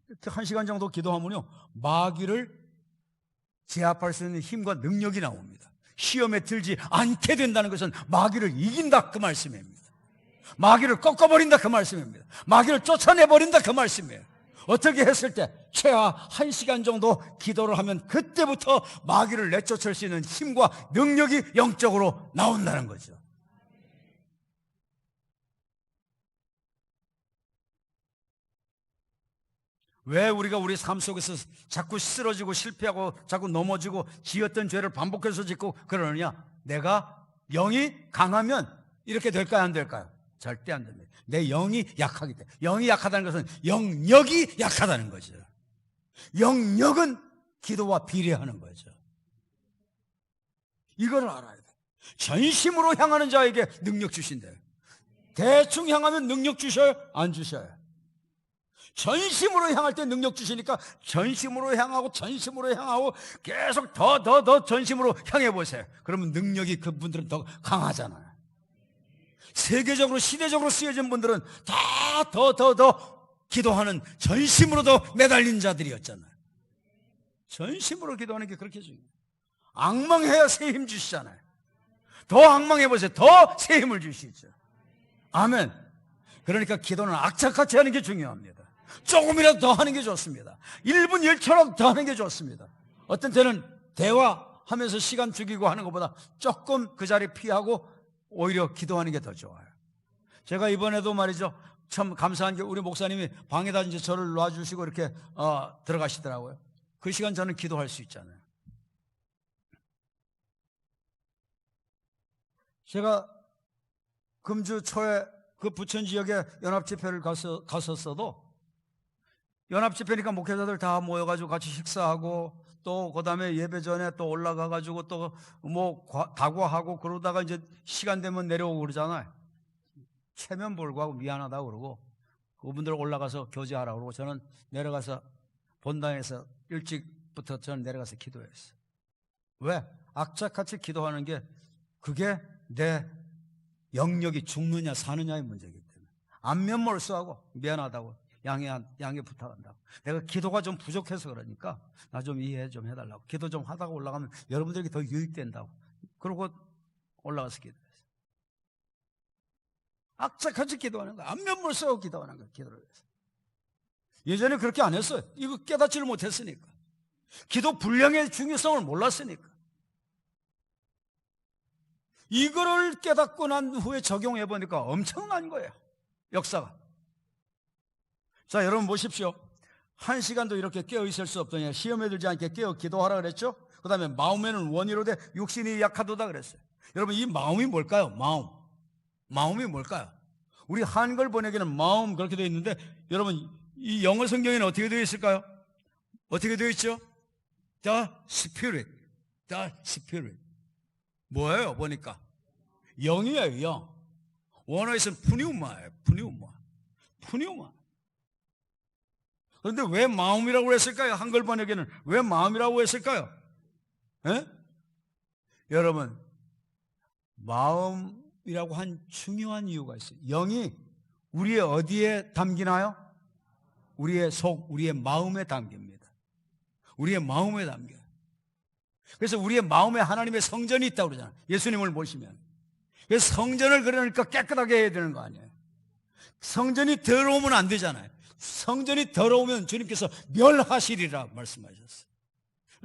이렇게 1시간 정도 기도하면요, 마귀를 제압할 수 있는 힘과 능력이 나옵니다. 시험에 들지 않게 된다는 것은 마귀를 이긴다, 그 말씀입니다. 마귀를 꺾어버린다, 그 말씀입니다. 마귀를 쫓아내버린다, 그 말씀이에요. 어떻게 했을 때? 최하 1시간 정도 기도를 하면 그때부터 마귀를 내쫓을 수 있는 힘과 능력이 영적으로 나온다는 거죠. 왜 우리가 우리 삶 속에서 자꾸 쓰러지고 실패하고 자꾸 넘어지고 지었던 죄를 반복해서 짓고 그러느냐? 내가 영이 강하면 이렇게 될까요, 안 될까요? 절대 안 됩니다. 내 영이 약하기 때문에. 영이 약하다는 것은 영역이 약하다는 거죠. 영역은 기도와 비례하는 거죠. 이걸 알아야 돼. 전심으로 향하는 자에게 능력 주신대요. 대충 향하면 능력 주셔요? 안 주셔요? 전심으로 향할 때 능력 주시니까 전심으로 향하고 계속 더 전심으로 향해 보세요. 그러면 능력이, 그분들은 더 강하잖아요. 세계적으로, 시대적으로 쓰여진 분들은 다 더 기도하는, 전심으로 더 매달린 자들이었잖아요. 전심으로 기도하는 게 그렇게 중요해요. 앙망해야 새 힘 주시잖아요. 더 앙망해 보세요. 더 새 힘을 주시죠. 아멘. 그러니까 기도는 악착같이 하는 게 중요합니다. 조금이라도 더 하는 게 좋습니다. 1분 1초라도 더 하는 게 좋습니다. 어떤 때는 대화하면서 시간 죽이고 하는 것보다 조금 그 자리 피하고 오히려 기도하는 게 더 좋아요. 제가 이번에도 말이죠, 참 감사한 게 우리 목사님이 방에다 이제 저를 놔주시고 이렇게 들어가시더라고요. 그 시간 저는 기도할 수 있잖아요. 제가 금주 초에 그 부천 지역에 연합집회를 갔었어도, 연합집회니까 목회자들 다 모여가지고 같이 식사하고, 또 그 다음에 예배 전에 또 올라가가지고 또 뭐 다과하고 그러다가 이제 시간 되면 내려오고 그러잖아요. 체면 불구하고 미안하다고 그러고, 그분들 올라가서 교제하라고 그러고, 저는 내려가서 본당에서 일찍부터 저는 내려가서 기도했어요. 왜? 악착같이 기도하는 게, 그게 내 영역이 죽느냐 사느냐의 문제이기 때문에 안면몰수하고 미안하다고 양해 부탁한다고. 내가 기도가 좀 부족해서 그러니까 나 좀 이해 좀 해달라고. 기도 좀 하다가 올라가면 여러분들에게 더 유익된다고. 그러고 올라가서 기도했어요. 악착같이 기도하는 거야. 안면몰수하고 기도하는 거야. 기도를 해서. 예전에 그렇게 안 했어요. 이거 깨닫지를 못했으니까. 기도 분량의 중요성을 몰랐으니까. 이거를 깨닫고 난 후에 적용해 보니까 엄청난 거예요. 역사가. 자, 여러분 보십시오. 1시간도 이렇게 깨어 있을 수 없더냐. 시험에 들지 않게 깨어 기도하라 그랬죠. 그 다음에 마음에는 원이로되 육신이 약하도다 그랬어요. 여러분, 이 마음이 뭘까요? 마음이 뭘까요? 우리 한글 번역에는 마음 그렇게 되어 있는데, 여러분 이 영어 성경에는 어떻게 되어 있을까요? 어떻게 되어 있죠? The Spirit. 뭐예요? 보니까 영이에요. 영. 원어에서는 푸뉴마예요. 푸뉴마. 그런데 왜 마음이라고 했을까요? 한글 번역에는 왜 마음이라고 했을까요? 에? 여러분, 마음이라고 한 중요한 이유가 있어요. 영이 우리의 어디에 담기나요? 우리의 속, 우리의 마음에 담깁니다. 우리의 마음에 담겨요. 그래서 우리의 마음에 하나님의 성전이 있다고 그러잖아요. 예수님을 모시면. 그래서 성전을 그러니까 깨끗하게 해야 되는 거 아니에요. 성전이 더러우면 안 되잖아요. 성전이 더러우면 주님께서 멸하시리라 말씀하셨어요.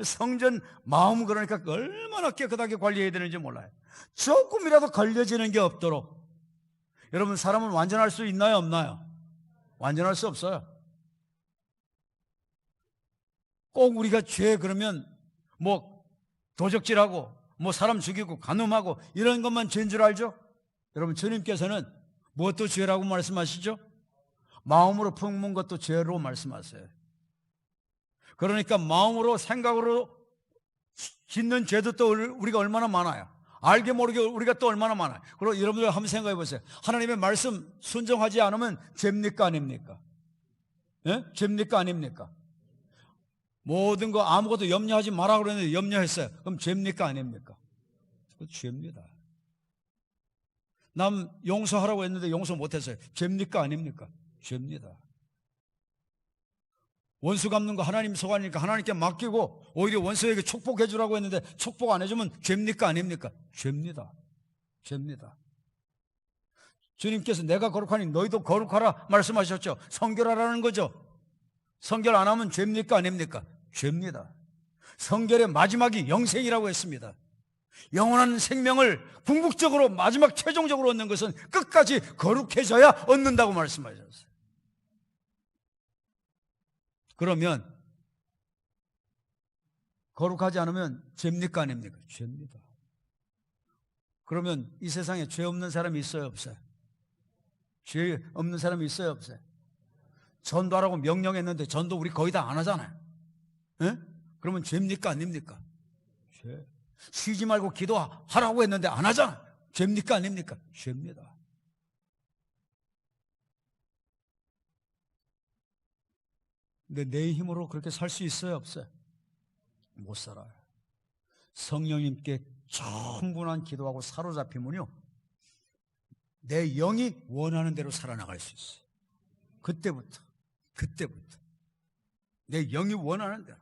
성전 마음 그러니까 얼마나 깨끗하게 관리해야 되는지 몰라요. 조금이라도 걸려지는 게 없도록. 여러분, 사람은 완전할 수 있나요? 없나요? 완전할 수 없어요. 꼭 우리가 죄 그러면 뭐 도적질하고 뭐 사람 죽이고 간음하고 이런 것만 죄인 줄 알죠? 여러분, 주님께서는 무엇도 죄라고 말씀하시죠? 마음으로 품은 것도 죄로 말씀하세요. 그러니까 마음으로 생각으로 짓는 죄도 또 우리가 얼마나 많아요. 알게 모르게 우리가 또 얼마나 많아요. 그리고 여러분들 한번 생각해 보세요. 하나님의 말씀 순종하지 않으면 죄입니까 아닙니까? 예? 죄입니까 아닙니까? 모든 거 아무것도 염려하지 마라 그랬는데 염려했어요. 그럼 죄입니까 아닙니까? 죄입니다. 남 용서하라고 했는데 용서 못했어요. 죄입니까 아닙니까? 죄입니다. 원수 갚는 거 하나님 소관이니까 하나님께 맡기고 오히려 원수에게 축복해 주라고 했는데 축복 안 해주면 죄입니까 아닙니까? 죄입니다. 주님께서 내가 거룩하니 너희도 거룩하라 말씀하셨죠. 성결하라는 거죠. 성결 안 하면 죄입니까 아닙니까? 죄입니다. 성결의 마지막이 영생이라고 했습니다. 영원한 생명을 궁극적으로 마지막 최종적으로 얻는 것은 끝까지 거룩해져야 얻는다고 말씀하셨어요. 그러면 거룩하지 않으면 죄입니까 아닙니까? 죄입니다. 그러면 이 세상에 죄 없는 사람이 있어요 없어요? 죄 없는 사람이 있어요 없어요? 전도하라고 명령했는데 전도 우리 거의 다 안 하잖아요. 에? 그러면 죄입니까 아닙니까? 죄. 쉬지 말고 기도하라고 했는데 안 하잖아요. 죄입니까 아닙니까? 죄입니다. 근데 내 힘으로 그렇게 살 수 있어요 없어요? 못 살아요. 성령님께 충분한 기도하고 사로잡히면요, 내 영이 원하는 대로 살아나갈 수 있어요. 그때부터 내 영이 원하는 대로.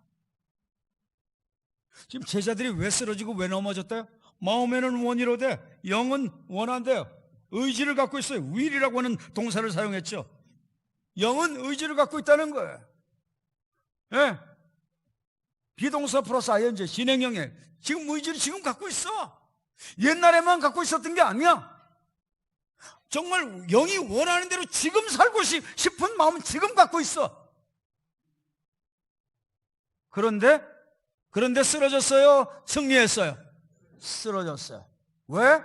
지금 제자들이 왜 쓰러지고 왜 넘어졌대요? 마음에는 원이로되 영은 원한대요. 의지를 갖고 있어요. will이라고 하는 동사를 사용했죠. 영은 의지를 갖고 있다는 거예요. 예. 비동사 플러스 ing, 진행형에 지금 의지를 지금 갖고 있어. 옛날에만 갖고 있었던 게 아니야. 정말 영이 원하는 대로 지금 살고 싶은 마음은 지금 갖고 있어. 그런데 쓰러졌어요? 승리했어요? 쓰러졌어요. 왜?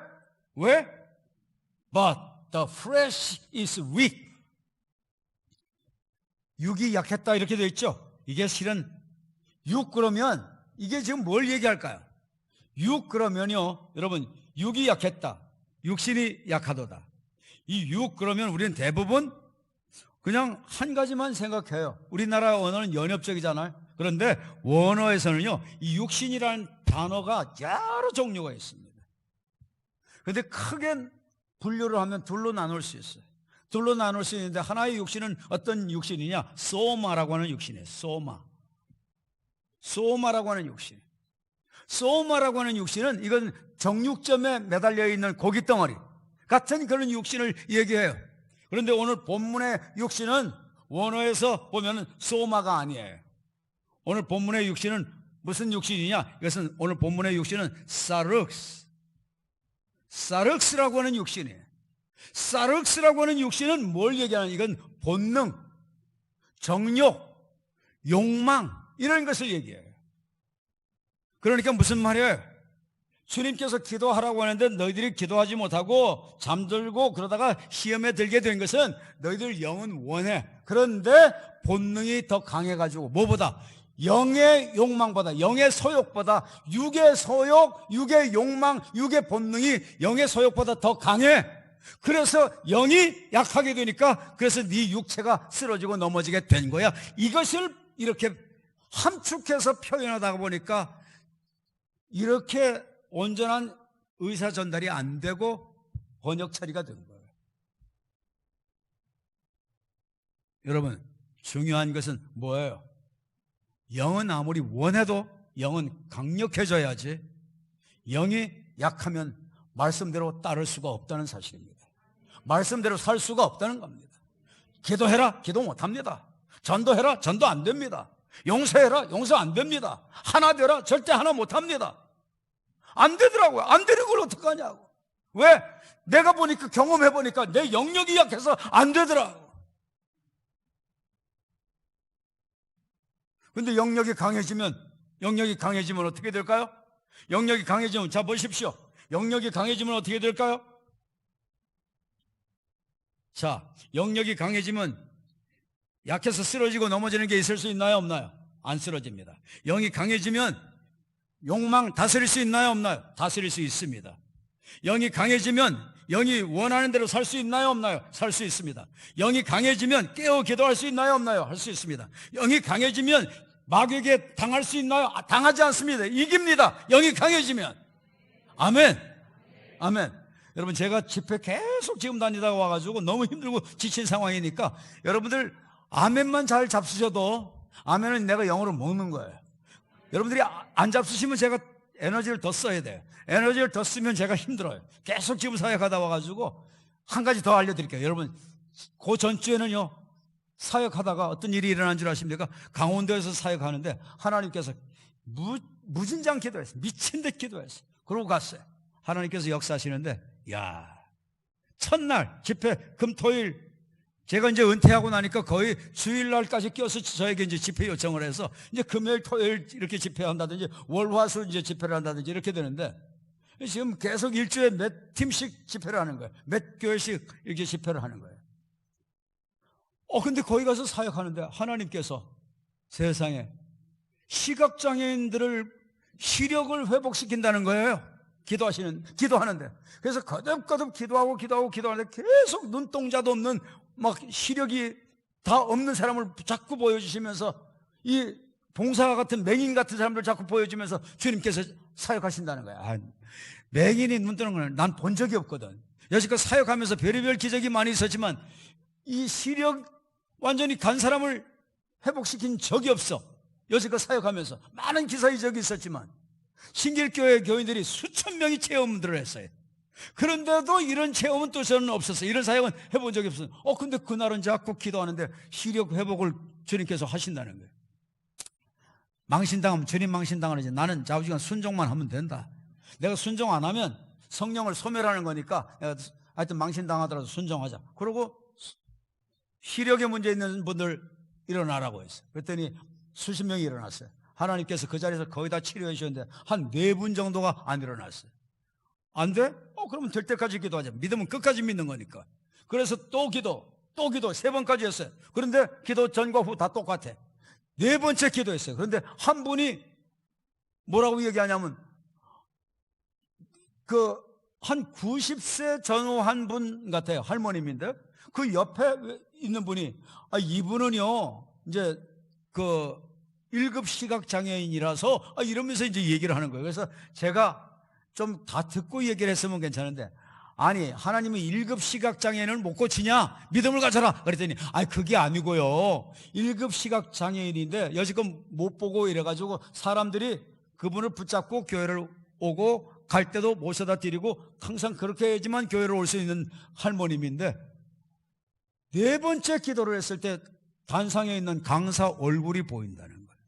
But the flesh is weak. 육이 약했다 이렇게 되어 있죠. 이게 실은 육 그러면 이게 지금 뭘 얘기할까요? 육 그러면요, 여러분, 육이 약했다, 육신이 약하도다. 이 육 그러면 우리는 대부분 그냥 한 가지만 생각해요. 우리나라 언어는 연협적이잖아요. 그런데 원어에서는요, 이 육신이라는 단어가 여러 종류가 있습니다. 그런데 크게 분류를 하면 둘로 나눌 수 있어요. 둘로 나눌 수 있는데 하나의 육신은 어떤 육신이냐? 소마라고 하는 육신이에요. 소마라고 하는 육신. 소마라고 하는 육신은 이건 정육점에 매달려 있는 고깃덩어리 같은 그런 육신을 얘기해요. 그런데 오늘 본문의 육신은 원어에서 보면 소마가 아니에요. 오늘 본문의 육신은 무슨 육신이냐? 이것은 오늘 본문의 육신은 사륵스라고 하는 육신이에요. 사륵스라고 하는 육신은 뭘 얘기하는? 이건 본능, 정욕, 욕망 이런 것을 얘기해요. 그러니까 무슨 말이에요? 주님께서 기도하라고 하는데 너희들이 기도하지 못하고 잠들고 그러다가 시험에 들게 된 것은 너희들 영은 원해. 그런데 본능이 더 강해가지고 뭐보다? 영의 욕망보다, 영의 소욕보다 육의 소욕, 육의 욕망, 육의 본능이 영의 소욕보다 더 강해. 그래서 영이 약하게 되니까 그래서 네 육체가 쓰러지고 넘어지게 된 거야. 이것을 이렇게 함축해서 표현하다 보니까 이렇게 온전한 의사 전달이 안 되고 번역 처리가 된 거예요. 여러분, 중요한 것은 뭐예요? 영은 아무리 원해도 영은 강력해져야지 영이 약하면 말씀대로 따를 수가 없다는 사실입니다. 말씀대로 살 수가 없다는 겁니다. 기도해라, 기도 못합니다. 전도해라, 전도 안 됩니다. 용서해라, 용서 안 됩니다. 하나 되라, 절대 하나 못합니다. 안 되더라고요. 안 되는 걸 어떡하냐고. 왜? 내가 보니까, 경험해보니까 내 영역이 약해서 안 되더라고. 근데 영역이 강해지면 어떻게 될까요? 영역이 강해지면, 자 보십시오. 영역이 강해지면 어떻게 될까요? 자, 영역이 강해지면 약해서 쓰러지고 넘어지는 게 있을 수 있나요? 없나요? 안 쓰러집니다. 영이 강해지면 욕망 다스릴 수 있나요? 없나요? 다스릴 수 있습니다. 영이 강해지면 영이 원하는 대로 살 수 있나요? 없나요? 살 수 있습니다. 영이 강해지면 깨어 기도할 수 있나요? 없나요? 할 수 있습니다. 영이 강해지면 마귀에게 당할 수 있나요? 당하지 않습니다. 이깁니다. 영이 강해지면. 아멘. 아멘. 여러분, 제가 집회 계속 지금 다니다가 와가지고 너무 힘들고 지친 상황이니까 여러분들 아멘만 잘 잡수셔도 아멘은 내가 영어로 먹는 거예요. 여러분들이 안 잡수시면 제가 에너지를 더 써야 돼요. 에너지를 더 쓰면 제가 힘들어요. 계속 지금 사역하다 와가지고 한 가지 더 알려드릴게요. 여러분, 그 전주에는요, 사역하다가 어떤 일이 일어난 줄 아십니까? 강원도에서 사역하는데 하나님께서 무진장 기도했어요. 미친 듯 기도했어요. 그러고 갔어요. 하나님께서 역사하시는데, 야, 첫날 집회 금토일 제가 이제 은퇴하고 나니까 거의 주일날까지 껴서 저에게 이제 집회 요청을 해서 이제 금요일, 토요일 이렇게 집회한다든지 월화수 이제 집회를 한다든지 이렇게 되는데 지금 계속 일주일에 몇 팀씩 집회를 하는 거예요. 몇 교회씩 이렇게 집회를 하는 거예요. 근데 거기 가서 사역하는데 하나님께서 세상에 시각장애인들을 시력을 회복시킨다는 거예요. 기도하는데. 그래서 거듭거듭 기도하는데 계속 눈동자도 없는 막 시력이 다 없는 사람을 자꾸 보여주시면서 이 봉사 같은 맹인 같은 사람들 자꾸 보여주면서 주님께서 사역하신다는 거야. 맹인이 눈 뜨는 걸 난 본 적이 없거든. 여지껏 사역하면서 별의별 기적이 많이 있었지만 이 시력 완전히 간 사람을 회복시킨 적이 없어. 여지껏 사역하면서 많은 기사 이적이 있었지만 신길교회 교인들이 수천 명이 체험들을 했어요. 그런데도 이런 체험은 또 저는 없었어요. 이런 사역은 해본 적이 없어요. 근데 그날은 자꾸 기도하는데 시력 회복을 주님께서 하신다는 거예요. 망신당하면 주님 망신당하는지 나는 좌우지간 순종만 하면 된다. 내가 순종 안 하면 성령을 소멸하는 거니까 하여튼 망신당하더라도 순종하자. 그러고 시력에 문제 있는 분들 일어나라고 했어요. 그랬더니 수십 명이 일어났어요. 하나님께서 그 자리에서 거의 다 치료해 주셨는데 한 4분 정도가 안 일어났어요. 안 돼? 그러면 될 때까지 기도하자. 믿으면 끝까지 믿는 거니까. 그래서 또 기도 3번까지 했어요. 그런데 기도 전과 후 다 똑같아. 4번째 기도했어요. 그런데 한 분이 뭐라고 얘기하냐면 한 90세 전후한 분 같아요. 할머님인데 그 옆에 있는 분이 이분은요 이제 1급 시각장애인이라서 이러면서 이제 얘기를 하는 거예요. 그래서 제가 좀 다 듣고 얘기를 했으면 괜찮은데 아니 하나님은 1급 시각장애인을 못 고치냐? 믿음을 가져라 그랬더니 아니 그게 아니고요, 1급 시각장애인인데 여지껏 못 보고 이래가지고 사람들이 그분을 붙잡고 교회를 오고 갈 때도 모셔다 드리고 항상 그렇게 해야지만 교회를 올 수 있는 할머님인데, 네 번째 기도를 했을 때 단상에 있는 강사 얼굴이 보인다는 거예요.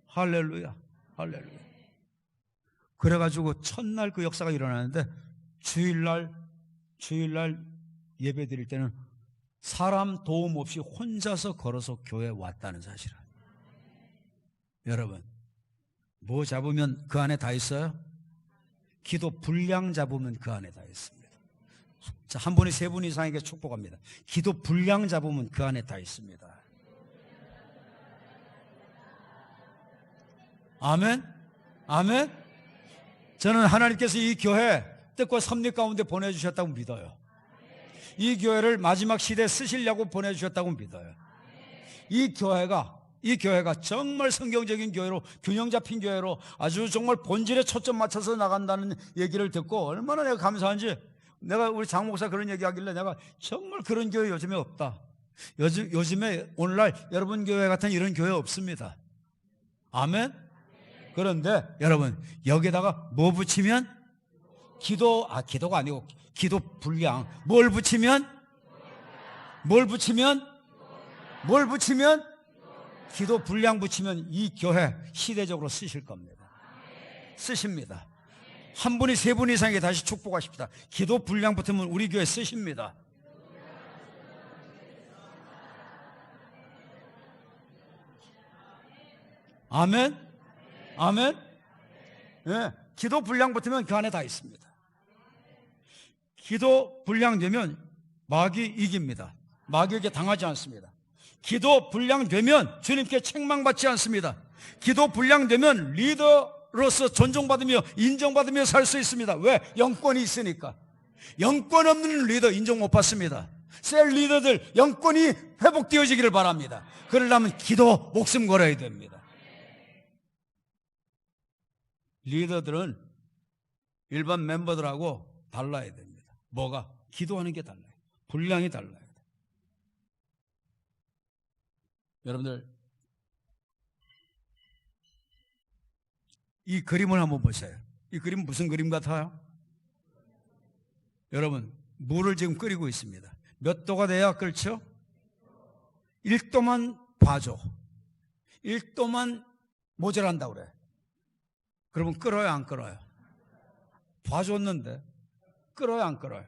할렐루야, 할렐루야. 그래가지고 첫날 그 역사가 일어나는데 주일날 예배 드릴 때는 사람 도움 없이 혼자서 걸어서 교회에 왔다는 사실을. 여러분, 뭐 잡으면 그 안에 다 있어요? 기도 분량 잡으면 그 안에 다 있습니다. 자, 한 분이 세 분 이상에게 축복합니다. 기도 분량 잡으면 그 안에 다 있습니다. 아멘? 아멘? 저는 하나님께서 이 교회 뜻과 섭리 가운데 보내주셨다고 믿어요. 이 교회를 마지막 시대에 쓰시려고 보내주셨다고 믿어요. 이 교회가 정말 성경적인 교회로, 균형 잡힌 교회로 아주 정말 본질에 초점 맞춰서 나간다는 얘기를 듣고 얼마나 내가 감사한지. 내가 우리 장 목사 그런 얘기하길래 내가 정말 그런 교회 요즘에 없다. 요즘에 오늘날 여러분 교회 같은 이런 교회 없습니다. 아멘? 그런데 여러분 여기다가 뭐 붙이면? 기도가 아니고 기도 분량. 뭘 붙이면? 기도 분량 붙이면 이 교회 시대적으로 쓰실 겁니다. 쓰십니다. 한 분이 세 분 이상에게 다시 축복하십시다. 기도 분량 붙으면 우리 교회 쓰십니다. 아멘? 아멘? 네, 기도 분량 붙으면 그 안에 다 있습니다. 기도 분량 되면 마귀 이깁니다. 마귀에게 당하지 않습니다. 기도 분량되면 주님께 책망받지 않습니다. 기도 분량되면 리더로서 존중받으며 인정받으며 살 수 있습니다. 왜? 영권이 있으니까. 영권 없는 리더 인정 못 받습니다. 셀 리더들 영권이 회복되어지기를 바랍니다. 그러려면 기도 목숨 걸어야 됩니다. 리더들은 일반 멤버들하고 달라야 됩니다. 뭐가? 기도하는 게 달라요. 분량이 달라요. 여러분들 이 그림을 한번 보세요. 이 그림 무슨 그림 같아요? 여러분 물을 지금 끓이고 있습니다. 몇 도가 돼야 끓죠? 1도만 봐줘. 1도만 모자란다고 그래. 그러면 끓어요 안 끓어요? 봐줬는데 끓어요 안 끓어요?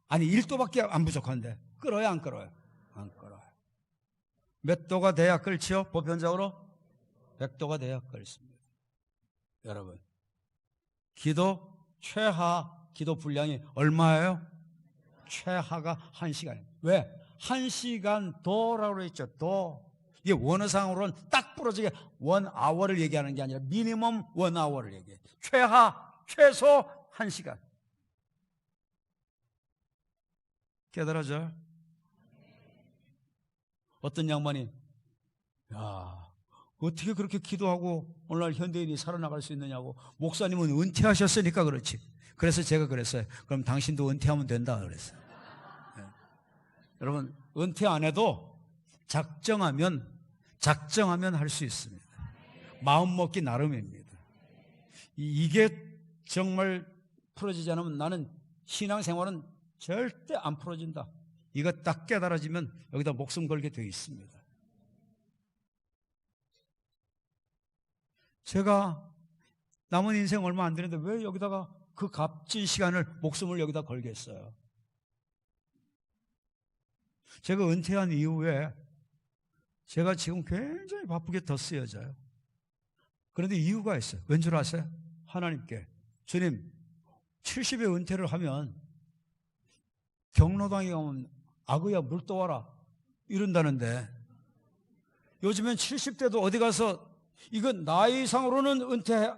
아니 1도밖에 안 부족한데 끓어요 안 끓어요? 안 끓어요. 몇 도가 돼야 끓죠? 보편적으로 100도가 돼야 끓습니다. 여러분 기도 최하 기도 분량이 얼마예요? 최하가 1시간이에요. 왜? 1시간 도라고 했죠. 도. 이게 원어상으로는 딱 부러지게 1hour를 얘기하는 게 아니라 미니멈 1hour를 얘기해요. 최소 1시간. 깨달아져요? 어떤 양반이 야 어떻게 그렇게 기도하고 오늘날 현대인이 살아나갈 수 있느냐고. 목사님은 은퇴하셨으니까 그렇지. 그래서 제가 그랬어요. 그럼 당신도 은퇴하면 된다 그랬어요. 네. 여러분 은퇴 안 해도 작정하면 할 수 있습니다. 마음먹기 나름입니다. 이게 정말 풀어지지 않으면 나는 신앙생활은 절대 안 풀어진다. 이거 딱 깨달아지면 여기다 목숨 걸게 되어 있습니다. 제가 남은 인생 얼마 안 되는데 왜 여기다가 그 값진 시간을 목숨을 여기다 걸겠어요? 제가 은퇴한 이후에 제가 지금 굉장히 바쁘게 더 쓰여져요. 그런데 이유가 있어요. 왠 줄 아세요? 하나님께 주님 70에 은퇴를 하면 경로당에 가면 아구야 물 떠와라 이런다는데 요즘엔 70대도 어디 가서 이건 나이상으로는 은퇴할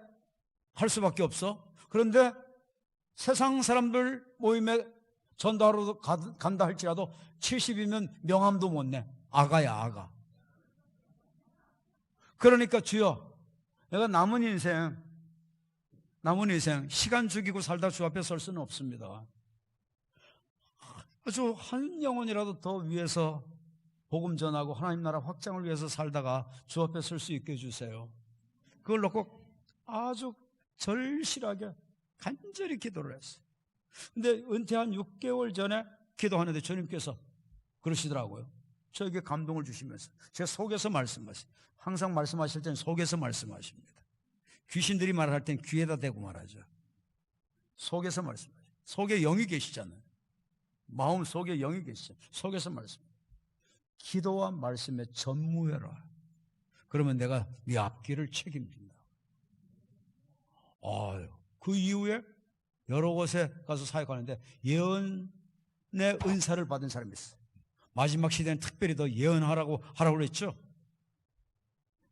수밖에 없어. 그런데 세상 사람들 모임에 전도하러 간다 할지라도 70이면 명함도 못 내. 아가야 아가. 그러니까 주여 내가 남은 인생 남은 인생 시간 죽이고 살다 주 앞에 설 수는 없습니다. 아주 한 영혼이라도 더 위해서 복음 전하고 하나님 나라 확장을 위해서 살다가 주 앞에 설 수 있게 해주세요. 그걸 놓고 아주 절실하게 간절히 기도를 했어요. 근데 은퇴한 6개월 전에 기도하는데 주님께서 그러시더라고요. 저에게 감동을 주시면서 제 속에서 말씀하세요. 항상 말씀하실 때는 속에서 말씀하십니다. 귀신들이 말할 땐 귀에다 대고 말하죠. 속에서 말씀하세요. 속에 영이 계시잖아요. 마음 속에 영이 계시잖아요. 속에서 말씀하세요. 기도와 말씀에 전무해라. 그러면 내가 네 앞길을 책임진다. 그 이후에 여러 곳에 가서 사역하는데 예언의 은사를 받은 사람이 있어요. 마지막 시대는 특별히 더 예언하라고 그랬죠.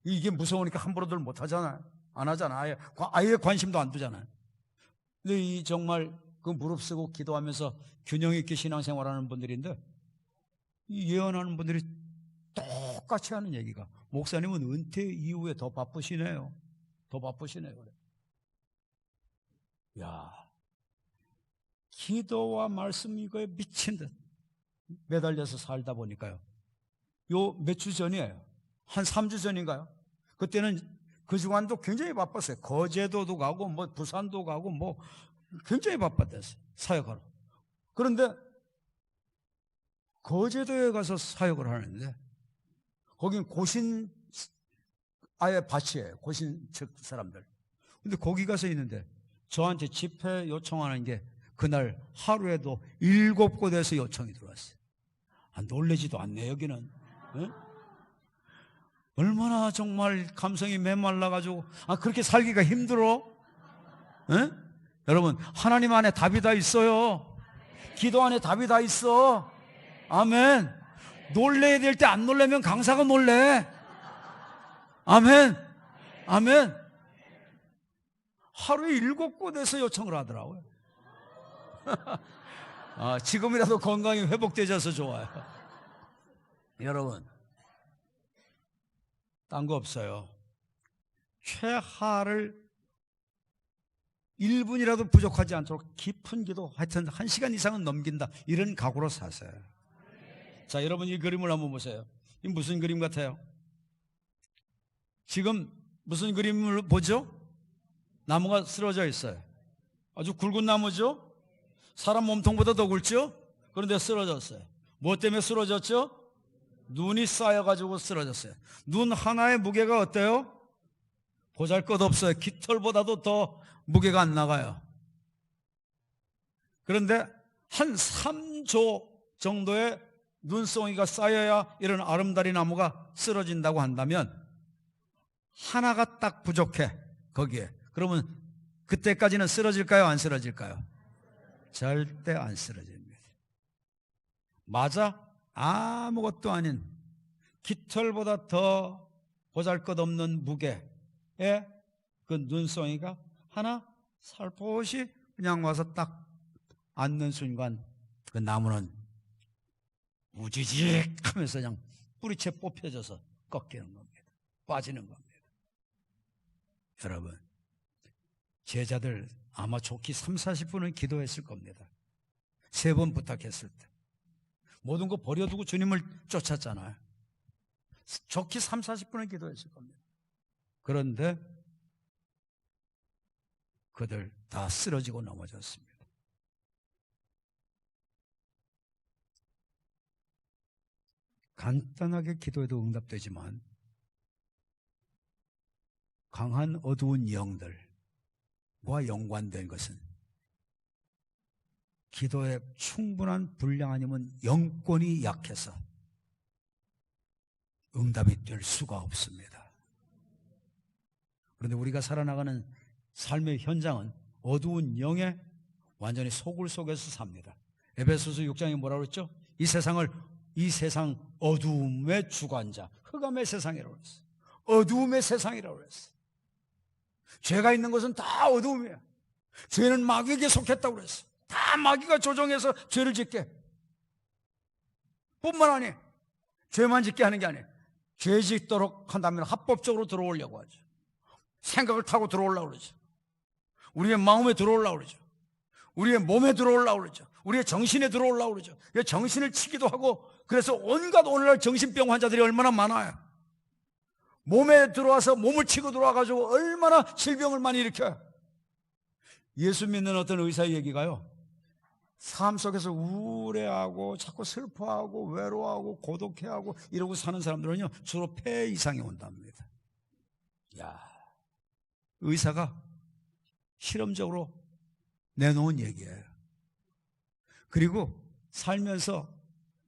이게 무서우니까 함부로들 못하잖아요. 안 하잖아요. 아예 관심도 안 두잖아요. 근데 이 정말 그 무릅쓰고 기도하면서 균형 있게 신앙생활하는 분들인데 이 예언하는 분들이 똑같이 하는 얘기가 목사님은 은퇴 이후에 더 바쁘시네요. 더 바쁘시네요. 그래. 야, 기도와 말씀 이거에 미친 듯 매달려서 살다 보니까요. 요 몇 주 전이에요. 한 3주 전인가요? 그때는 그 주간도 굉장히 바빴어요. 거제도도 가고 뭐 부산도 가고 뭐 굉장히 바빴대요. 사역하러. 그런데 거제도에 가서 사역을 하는데 거긴 고신 아예 밭이에요. 고신 측 사람들. 근데 거기 가서 있는데 저한테 집회 요청하는 게 그날 하루에도 7곳에서 요청이 들어왔어요. 놀라지도 않네 여기는. 네? 얼마나 정말 감성이 메말라가지고 그렇게 살기가 힘들어? 네? 여러분 하나님 안에 답이 다 있어요. 기도 안에 답이 다 있어. 아멘. 놀래야 될 때 안 놀래면 강사가 놀래. 아멘. 아멘. 하루에 7곳에서 요청을 하더라고요. 지금이라도 건강이 회복되셔서 좋아요. 여러분 딴 거 없어요. 최하를 1분이라도 부족하지 않도록 깊은 기도 하여튼 1시간 이상은 넘긴다 이런 각오로 사세요. 자, 여러분 이 그림을 한번 보세요. 이 무슨 그림 같아요? 지금 무슨 그림을 보죠? 나무가 쓰러져 있어요. 아주 굵은 나무죠? 사람 몸통보다 더 굵죠? 그런데 쓰러졌어요. 뭐 때문에 쓰러졌죠? 눈이 쌓여가지고 쓰러졌어요. 눈 하나의 무게가 어때요? 보잘것없어요. 깃털보다도 더 무게가 안 나가요. 그런데 한 3조 정도의 눈송이가 쌓여야 이런 아름다리 나무가 쓰러진다고 한다면 하나가 딱 부족해 거기에. 그러면 그때까지는 쓰러질까요? 안 쓰러질까요? 절대 안 쓰러집니다. 맞아? 아무것도 아닌 깃털보다 더 보잘것없는 무게의 그 눈송이가 하나 살포시 그냥 와서 딱 앉는 순간 그 나무는 우지직 하면서 그냥 뿌리채 뽑혀져서 꺾이는 겁니다. 빠지는 겁니다. 여러분 제자들 아마 좋게 30-40분은 기도했을 겁니다. 3번 부탁했을 때 모든 거 버려두고 주님을 쫓았잖아요. 좋게 30-40분은 기도했을 겁니다. 그런데 그들 다 쓰러지고 넘어졌습니다. 간단하게 기도해도 응답되지만 강한 어두운 영들과 연관된 것은 기도에 충분한 분량 아니면 영권이 약해서 응답이 될 수가 없습니다. 그런데 우리가 살아나가는 삶의 현장은 어두운 영에 완전히 소굴 속에서 삽니다. 에베소서 6장에 뭐라고 그랬죠? 이 세상 어두움의 주관자, 흑암의 세상이라고 그랬어요. 어두움의 세상이라고 그랬어요. 죄가 있는 것은 다 어두움이에요. 죄는 마귀에게 속했다고 그랬어요. 다 마귀가 조종해서 죄를 짓게. 뿐만 아니에요. 죄만 짓게 하는 게 아니에요. 죄 짓도록 한다면 합법적으로 들어오려고 하죠. 생각을 타고 들어오려고 그러죠. 우리의 마음에 들어오려고 그러죠. 우리의 몸에 들어오려고 그러죠. 우리의 정신에 들어오려고 그러죠. 정신을 치기도 하고, 그래서 온갖 오늘날 정신병 환자들이 얼마나 많아요. 몸에 들어와서 몸을 치고 들어와가지고 얼마나 질병을 많이 일으켜요. 예수 믿는 어떤 의사의 얘기가요, 삶 속에서 우울해하고 자꾸 슬퍼하고 외로워하고 고독해하고 이러고 사는 사람들은요, 주로 폐 이상이 온답니다. 야, 의사가 실험적으로 내놓은 얘기예요. 그리고 살면서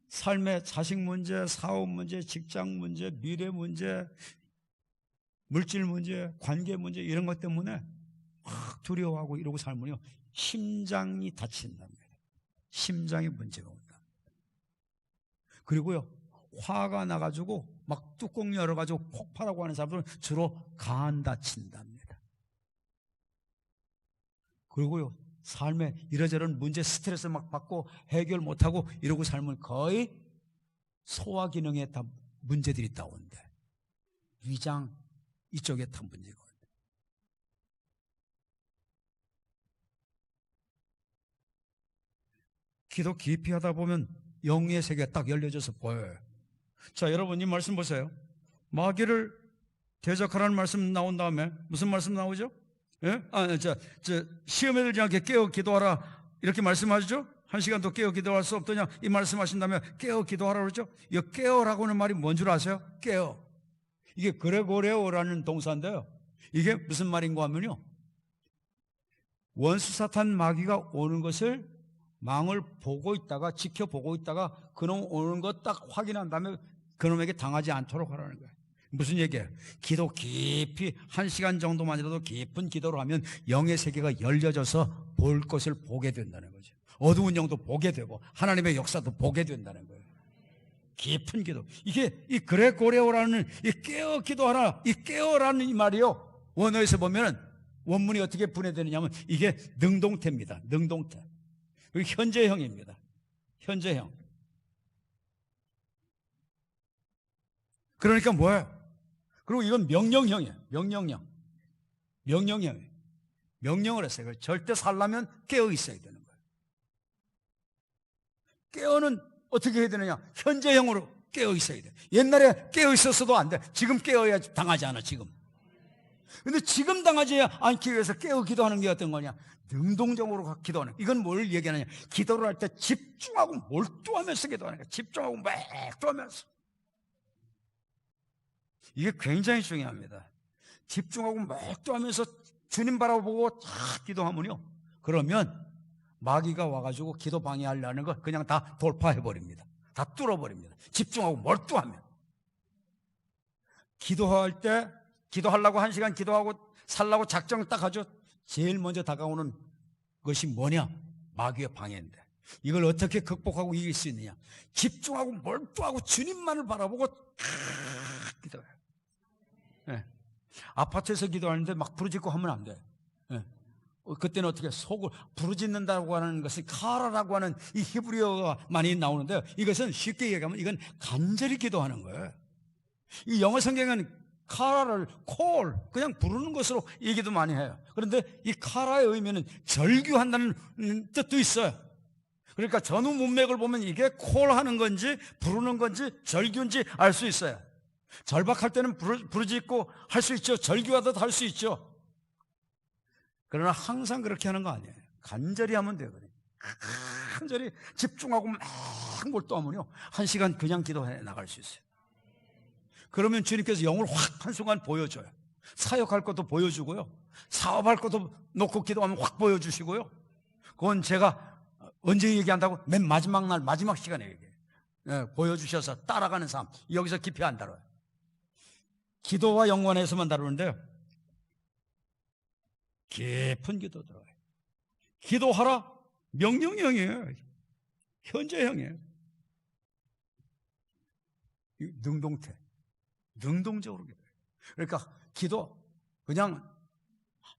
삶의 자식 문제, 사업 문제, 직장 문제, 미래 문제, 물질 문제, 관계 문제 이런 것 때문에 막 두려워하고 이러고 살면요, 심장이 다친답니다. 심장에 문제가 온다. 그리고요, 화가 나가지고 막 뚜껑 열어가지고 폭발하고 하는 사람들은 주로 간 다친답니다. 그리고요, 삶에 이러저런 문제, 스트레스 막 받고 해결 못하고 이러고 살면 거의 소화 기능에 다 문제들이 나오는데, 위장 이쪽에 다 문제가 온다. 기도 깊이 하다 보면 영의 세계가 딱 열려져서 보여요. 자, 여러분 이 말씀 보세요. 마귀를 대적하라는 말씀 나온 다음에 무슨 말씀 나오죠? 예? 시험에 들지 않게 깨어 기도하라 이렇게 말씀하시죠? 1시간 더 깨어 기도할 수 없더냐 이 말씀하신 다음에 깨어 기도하라 그러죠? 이 깨어라고 하는 말이 뭔 줄 아세요? 깨어. 이게 그레고레오라는 동사인데요, 이게 무슨 말인가 하면요, 원수 사탄 마귀가 오는 것을 망을 보고 있다가, 지켜보고 있다가 그놈 오는 거 딱 확인한 다음에 그놈에게 당하지 않도록 하라는 거예요. 무슨 얘기예요? 기도 깊이 1시간 정도만이라도 깊은 기도를 하면 영의 세계가 열려져서 볼 것을 보게 된다는 거죠. 어두운 영도 보게 되고 하나님의 역사도 보게 된다는 거예요. 깊은 기도. 이게 이 그레고레오라는 이 깨어 기도하라, 이 깨어라는 이 말이요, 원어에서 보면은 원문이 어떻게 분해되느냐면 이게 능동태입니다. 능동태. 그리고 현재형입니다. 현재형. 그러니까 뭐예요? 그리고 이건 명령형이에요. 명령형. 명령형이에요. 명령을 했어요. 절대 살려면 깨어 있어야 되는 거예요. 깨어는 어떻게 해야 되느냐? 현재형으로 깨어 있어야 돼. 옛날에 깨어 있었어도 안 돼. 지금 깨어야 당하지 않아, 지금. 근데 지금 당하지 않기 위해서 깨어 기도하는 게 어떤 거냐? 능동적으로 기도하는. 이건 뭘 얘기하느냐? 기도를 할 때 집중하고 몰두하면서 기도하는 거야. 집중하고 몰두하면서. 이게 굉장히 중요합니다. 집중하고 몰두하면서 주님 바라보고 딱 기도하면요, 그러면 마귀가 와가지고 기도 방해하려는 거 그냥 다 돌파해버립니다. 다 뚫어버립니다. 집중하고 몰두하면. 기도할 때 기도하려고 1시간 기도하고 살라고 작정 딱 하죠. 제일 먼저 다가오는 것이 뭐냐? 마귀의 방해인데, 이걸 어떻게 극복하고 이길 수 있느냐? 집중하고 몰두하고 주님만을 바라보고 기도해요. 네. 아파트에서 기도하는데 막 부르짖고 하면 안 돼. 네. 그때는 어떻게 속을 부르짖는다고 하는 것은 카라라고 하는 이 히브리어가 많이 나오는데요, 이것은 쉽게 얘기하면 이건 간절히 기도하는 거예요. 이 영어 성경은 카라를 콜, 그냥 부르는 것으로 얘기도 많이 해요. 그런데 이 카라의 의미는 절규한다는 뜻도 있어요. 그러니까 전후 문맥을 보면 이게 콜하는 건지 부르는 건지 절규인지 알 수 있어요. 절박할 때는 부르짖고 할 수 있죠. 절규하듯 할 수 있죠. 그러나 항상 그렇게 하는 거 아니에요. 간절히 하면 돼요. 간절히 집중하고 막 몰두하면요, 1시간 그냥 기도해 나갈 수 있어요. 그러면 주님께서 영을 확 한순간 보여줘요. 사역할 것도 보여주고요, 사업할 것도 놓고 기도하면 확 보여주시고요. 그건 제가 언제 얘기한다고? 맨 마지막 날 마지막 시간에 얘기해요. 네, 보여주셔서 따라가는 삶, 여기서 깊이 안 다뤄요. 기도와 연관해서만 다루는데요, 깊은 기도 들어가요. 기도하라, 명령형이에요. 현재형이에요. 능동태. 능동적으로 기도해요. 그러니까 기도 그냥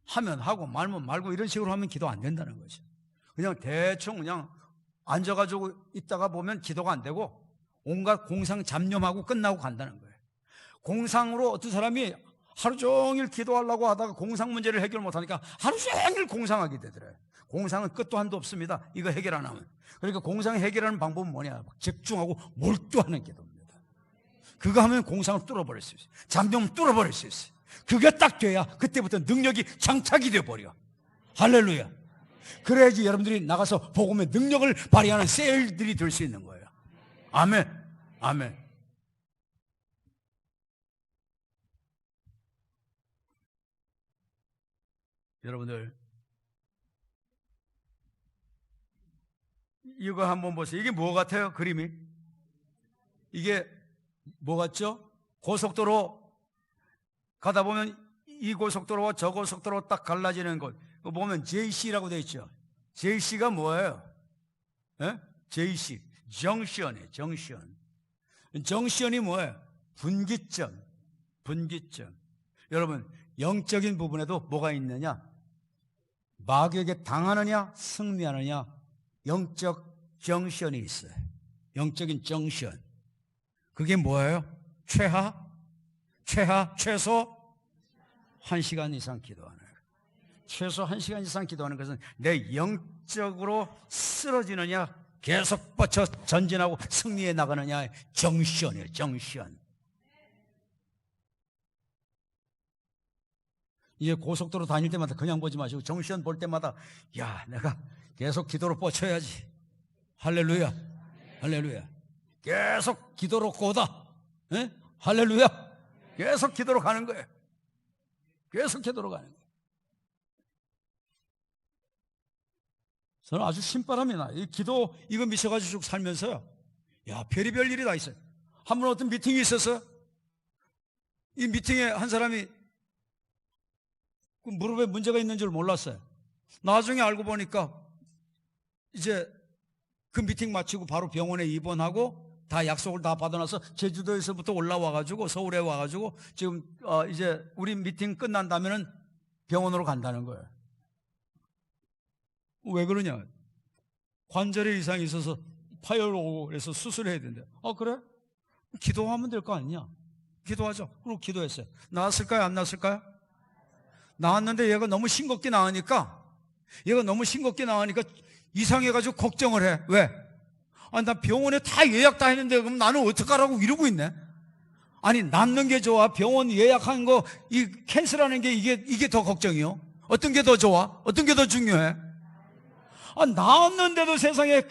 하면 하고 말면 말고 이런 식으로 하면 기도 안 된다는 거죠. 그냥 대충 그냥 앉아가지고 있다가 보면 기도가 안 되고 온갖 공상 잡념하고 끝나고 간다는 거예요. 공상으로 어떤 사람이 하루 종일 기도하려고 하다가 공상 문제를 해결 못하니까 하루 종일 공상하게 되더래요. 공상은 끝도 한도 없습니다. 이거 해결 안 하면. 그러니까 공상 해결하는 방법은 뭐냐? 집중하고 몰두하는 기도입니다. 그거 하면 공상을 뚫어버릴 수 있어요. 잠재면 뚫어버릴 수 있어요. 그게 딱 돼야 그때부터 능력이 장착이 돼버려. 할렐루야. 그래야지 여러분들이 나가서 복음의 능력을 발휘하는 셀들이 될 수 있는 거예요. 아멘. 아멘. 여러분들 이거 한번 보세요. 이게 뭐 같아요? 그림이 이게 뭐 같죠? 고속도로 가다 보면 이 고속도로와 저 고속도로 딱 갈라지는 곳 보면 JC라고 되어 있죠. JC가 뭐예요? 예? JC 정션이에요. 정션이 뭐예요? 분기점. 여러분 영적인 부분에도 뭐가 있느냐? 마귀에게 당하느냐 승리하느냐 영적 정션이 있어요. 영적인 정션. 그게 뭐예요? 최소 1시간 이상 기도하는 거예요. 최소 1시간 이상 기도하는 것은 내 영적으로 쓰러지느냐 계속 뻗쳐 전진하고 승리해 나가느냐의 정션이에요. 정션. 이제 고속도로 다닐 때마다 그냥 보지 마시고 정션 볼 때마다 야 내가 계속 기도로 뻗쳐야지. 할렐루야. 할렐루야. 계속 기도로 고다. 에? 할렐루야. 계속 기도로 가는 거예요. 계속 기도로 가는 거예요. 저는 아주 신바람이 나요. 이 기도 이거 미쳐가지고 쭉 살면서요. 야 별의별 일이 다 있어요. 한 번 어떤 미팅이 있었어요. 이 미팅에 한 사람이 무릎에 문제가 있는 줄 몰랐어요. 나중에 알고 보니까 이제 그 미팅 마치고 바로 병원에 입원하고 다 약속을 다 받아놔서 제주도에서부터 올라와가지고 서울에 와가지고 지금 이제 우리 미팅 끝난다면은 병원으로 간다는 거예요. 왜 그러냐? 관절에 이상이 있어서 파열 오고 그래서 수술해야 된대. 그래? 기도하면 될 거 아니냐? 기도하죠. 그리고 기도했어요. 나았을까요? 안 나았을까요? 나왔는데 얘가 너무 싱겁게 나으니까 이상해가지고 걱정을 해. 왜? 나 병원에 다 예약 다 했는데 그럼 나는 어떡하라고 이러고 있네. 아니 낫는 게 좋아? 병원 예약한 거 이 캔슬하는 게 이게 더 걱정이요? 어떤 게 더 좋아? 어떤 게 더 중요해? 나았는데도 세상에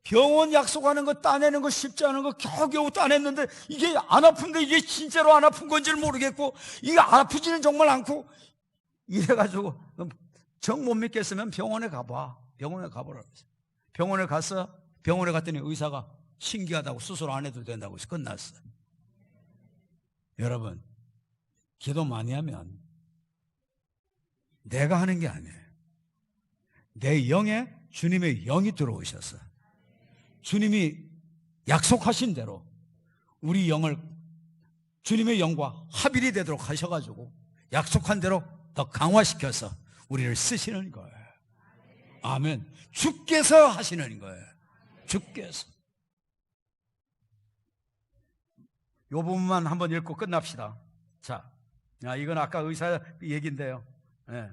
병원 약속하는 거 따내는 거 쉽지 않은 거 겨우겨우 따냈는데 이게 안 아픈데 이게 진짜로 안 아픈 건지를 모르겠고 이게 아프지는 정말 않고 이래가지고 정 못 믿겠으면 병원에 가봐. 병원에 가보라. 병원에 갔어. 병원에 갔더니 의사가 신기하다고 수술 안 해도 된다고 해서 끝났어. 여러분 기도 많이 하면 내가 하는 게 아니에요. 내 영에 주님의 영이 들어오셔서 주님이 약속하신 대로 우리 영을 주님의 영과 합일이 되도록 하셔가지고 약속한 대로 더 강화시켜서 우리를 쓰시는 거예요. 아멘. 주께서 하시는 거예요. 주께서. 이 부분만 한번 읽고 끝납시다. 자, 이건 아까 의사 얘기인데요. 네.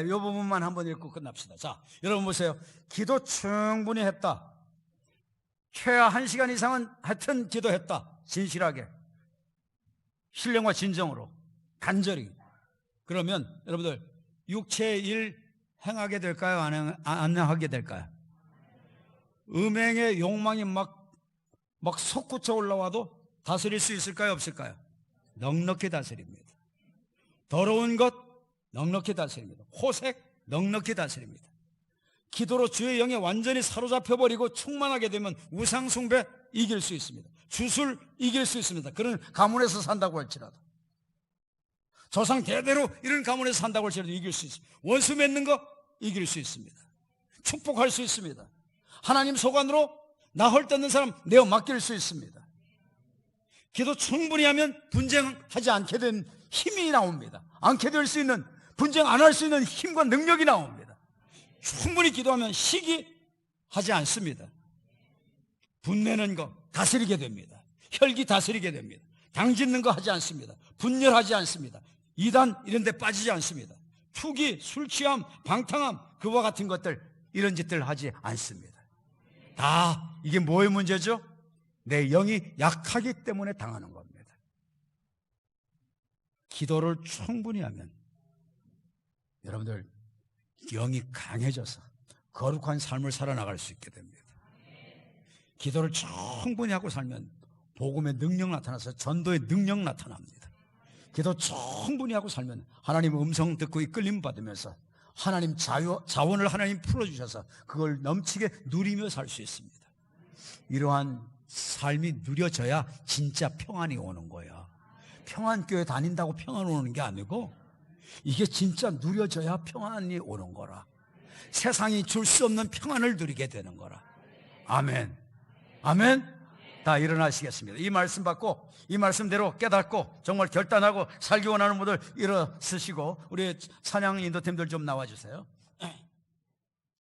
이 부분만 한번 읽고 끝납시다. 자, 여러분 보세요. 기도 충분히 했다. 최하 1시간 이상은 하여튼 기도했다. 진실하게. 신령과 진정으로. 간절히. 그러면 여러분들 육체의 일 행하게 될까요? 안 하게 될까요? 음행의 욕망이 막 솟구쳐 올라와도 다스릴 수 있을까요? 없을까요? 넉넉히 다스립니다. 더러운 것 넉넉히 다스립니다. 호색 넉넉히 다스립니다. 기도로 주의 영에 완전히 사로잡혀버리고 충만하게 되면 우상숭배 이길 수 있습니다. 주술 이길 수 있습니다. 그런 가문에서 산다고 할지라도, 조상 대대로 이런 가문에서 산다고 할지라도 이길 수 있습니다. 원수 맺는 거 이길 수 있습니다. 축복할 수 있습니다. 하나님 소관으로 나 헐뜯는 사람 내어 맡길 수 있습니다. 기도 충분히 하면 분쟁하지 않게 된 힘이 나옵니다. 않게 될 수 있는, 분쟁 안 할 수 있는 힘과 능력이 나옵니다. 충분히 기도하면 시기하지 않습니다. 분내는 거 다스리게 됩니다. 혈기 다스리게 됩니다. 당짓는 거 하지 않습니다. 분열하지 않습니다. 이단 이런 데 빠지지 않습니다. 투기, 술 취함, 방탕함 그와 같은 것들 이런 짓들 하지 않습니다. 다 이게 뭐의 문제죠? 내 영이 약하기 때문에 당하는 겁니다. 기도를 충분히 하면 여러분들 영이 강해져서 거룩한 삶을 살아나갈 수 있게 됩니다. 기도를 충분히 하고 살면 복음의 능력 나타나서 전도의 능력 나타납니다. 기도 충분히 하고 살면 하나님 음성 듣고 이끌림 받으면서 하나님 자원을 하나님 풀어주셔서 그걸 넘치게 누리며 살 수 있습니다. 이러한 삶이 누려져야 진짜 평안이 오는 거야. 평안교회 다닌다고 평안 오는 게 아니고 이게 진짜 누려져야 평안이 오는 거라. 세상이 줄 수 없는 평안을 누리게 되는 거라. 아멘. 아멘. 다 일어나시겠습니다. 이 말씀 받고 이 말씀대로 깨닫고 정말 결단하고 살기 원하는 분들 일어서시고 우리 찬양 인도팀들 좀 나와주세요.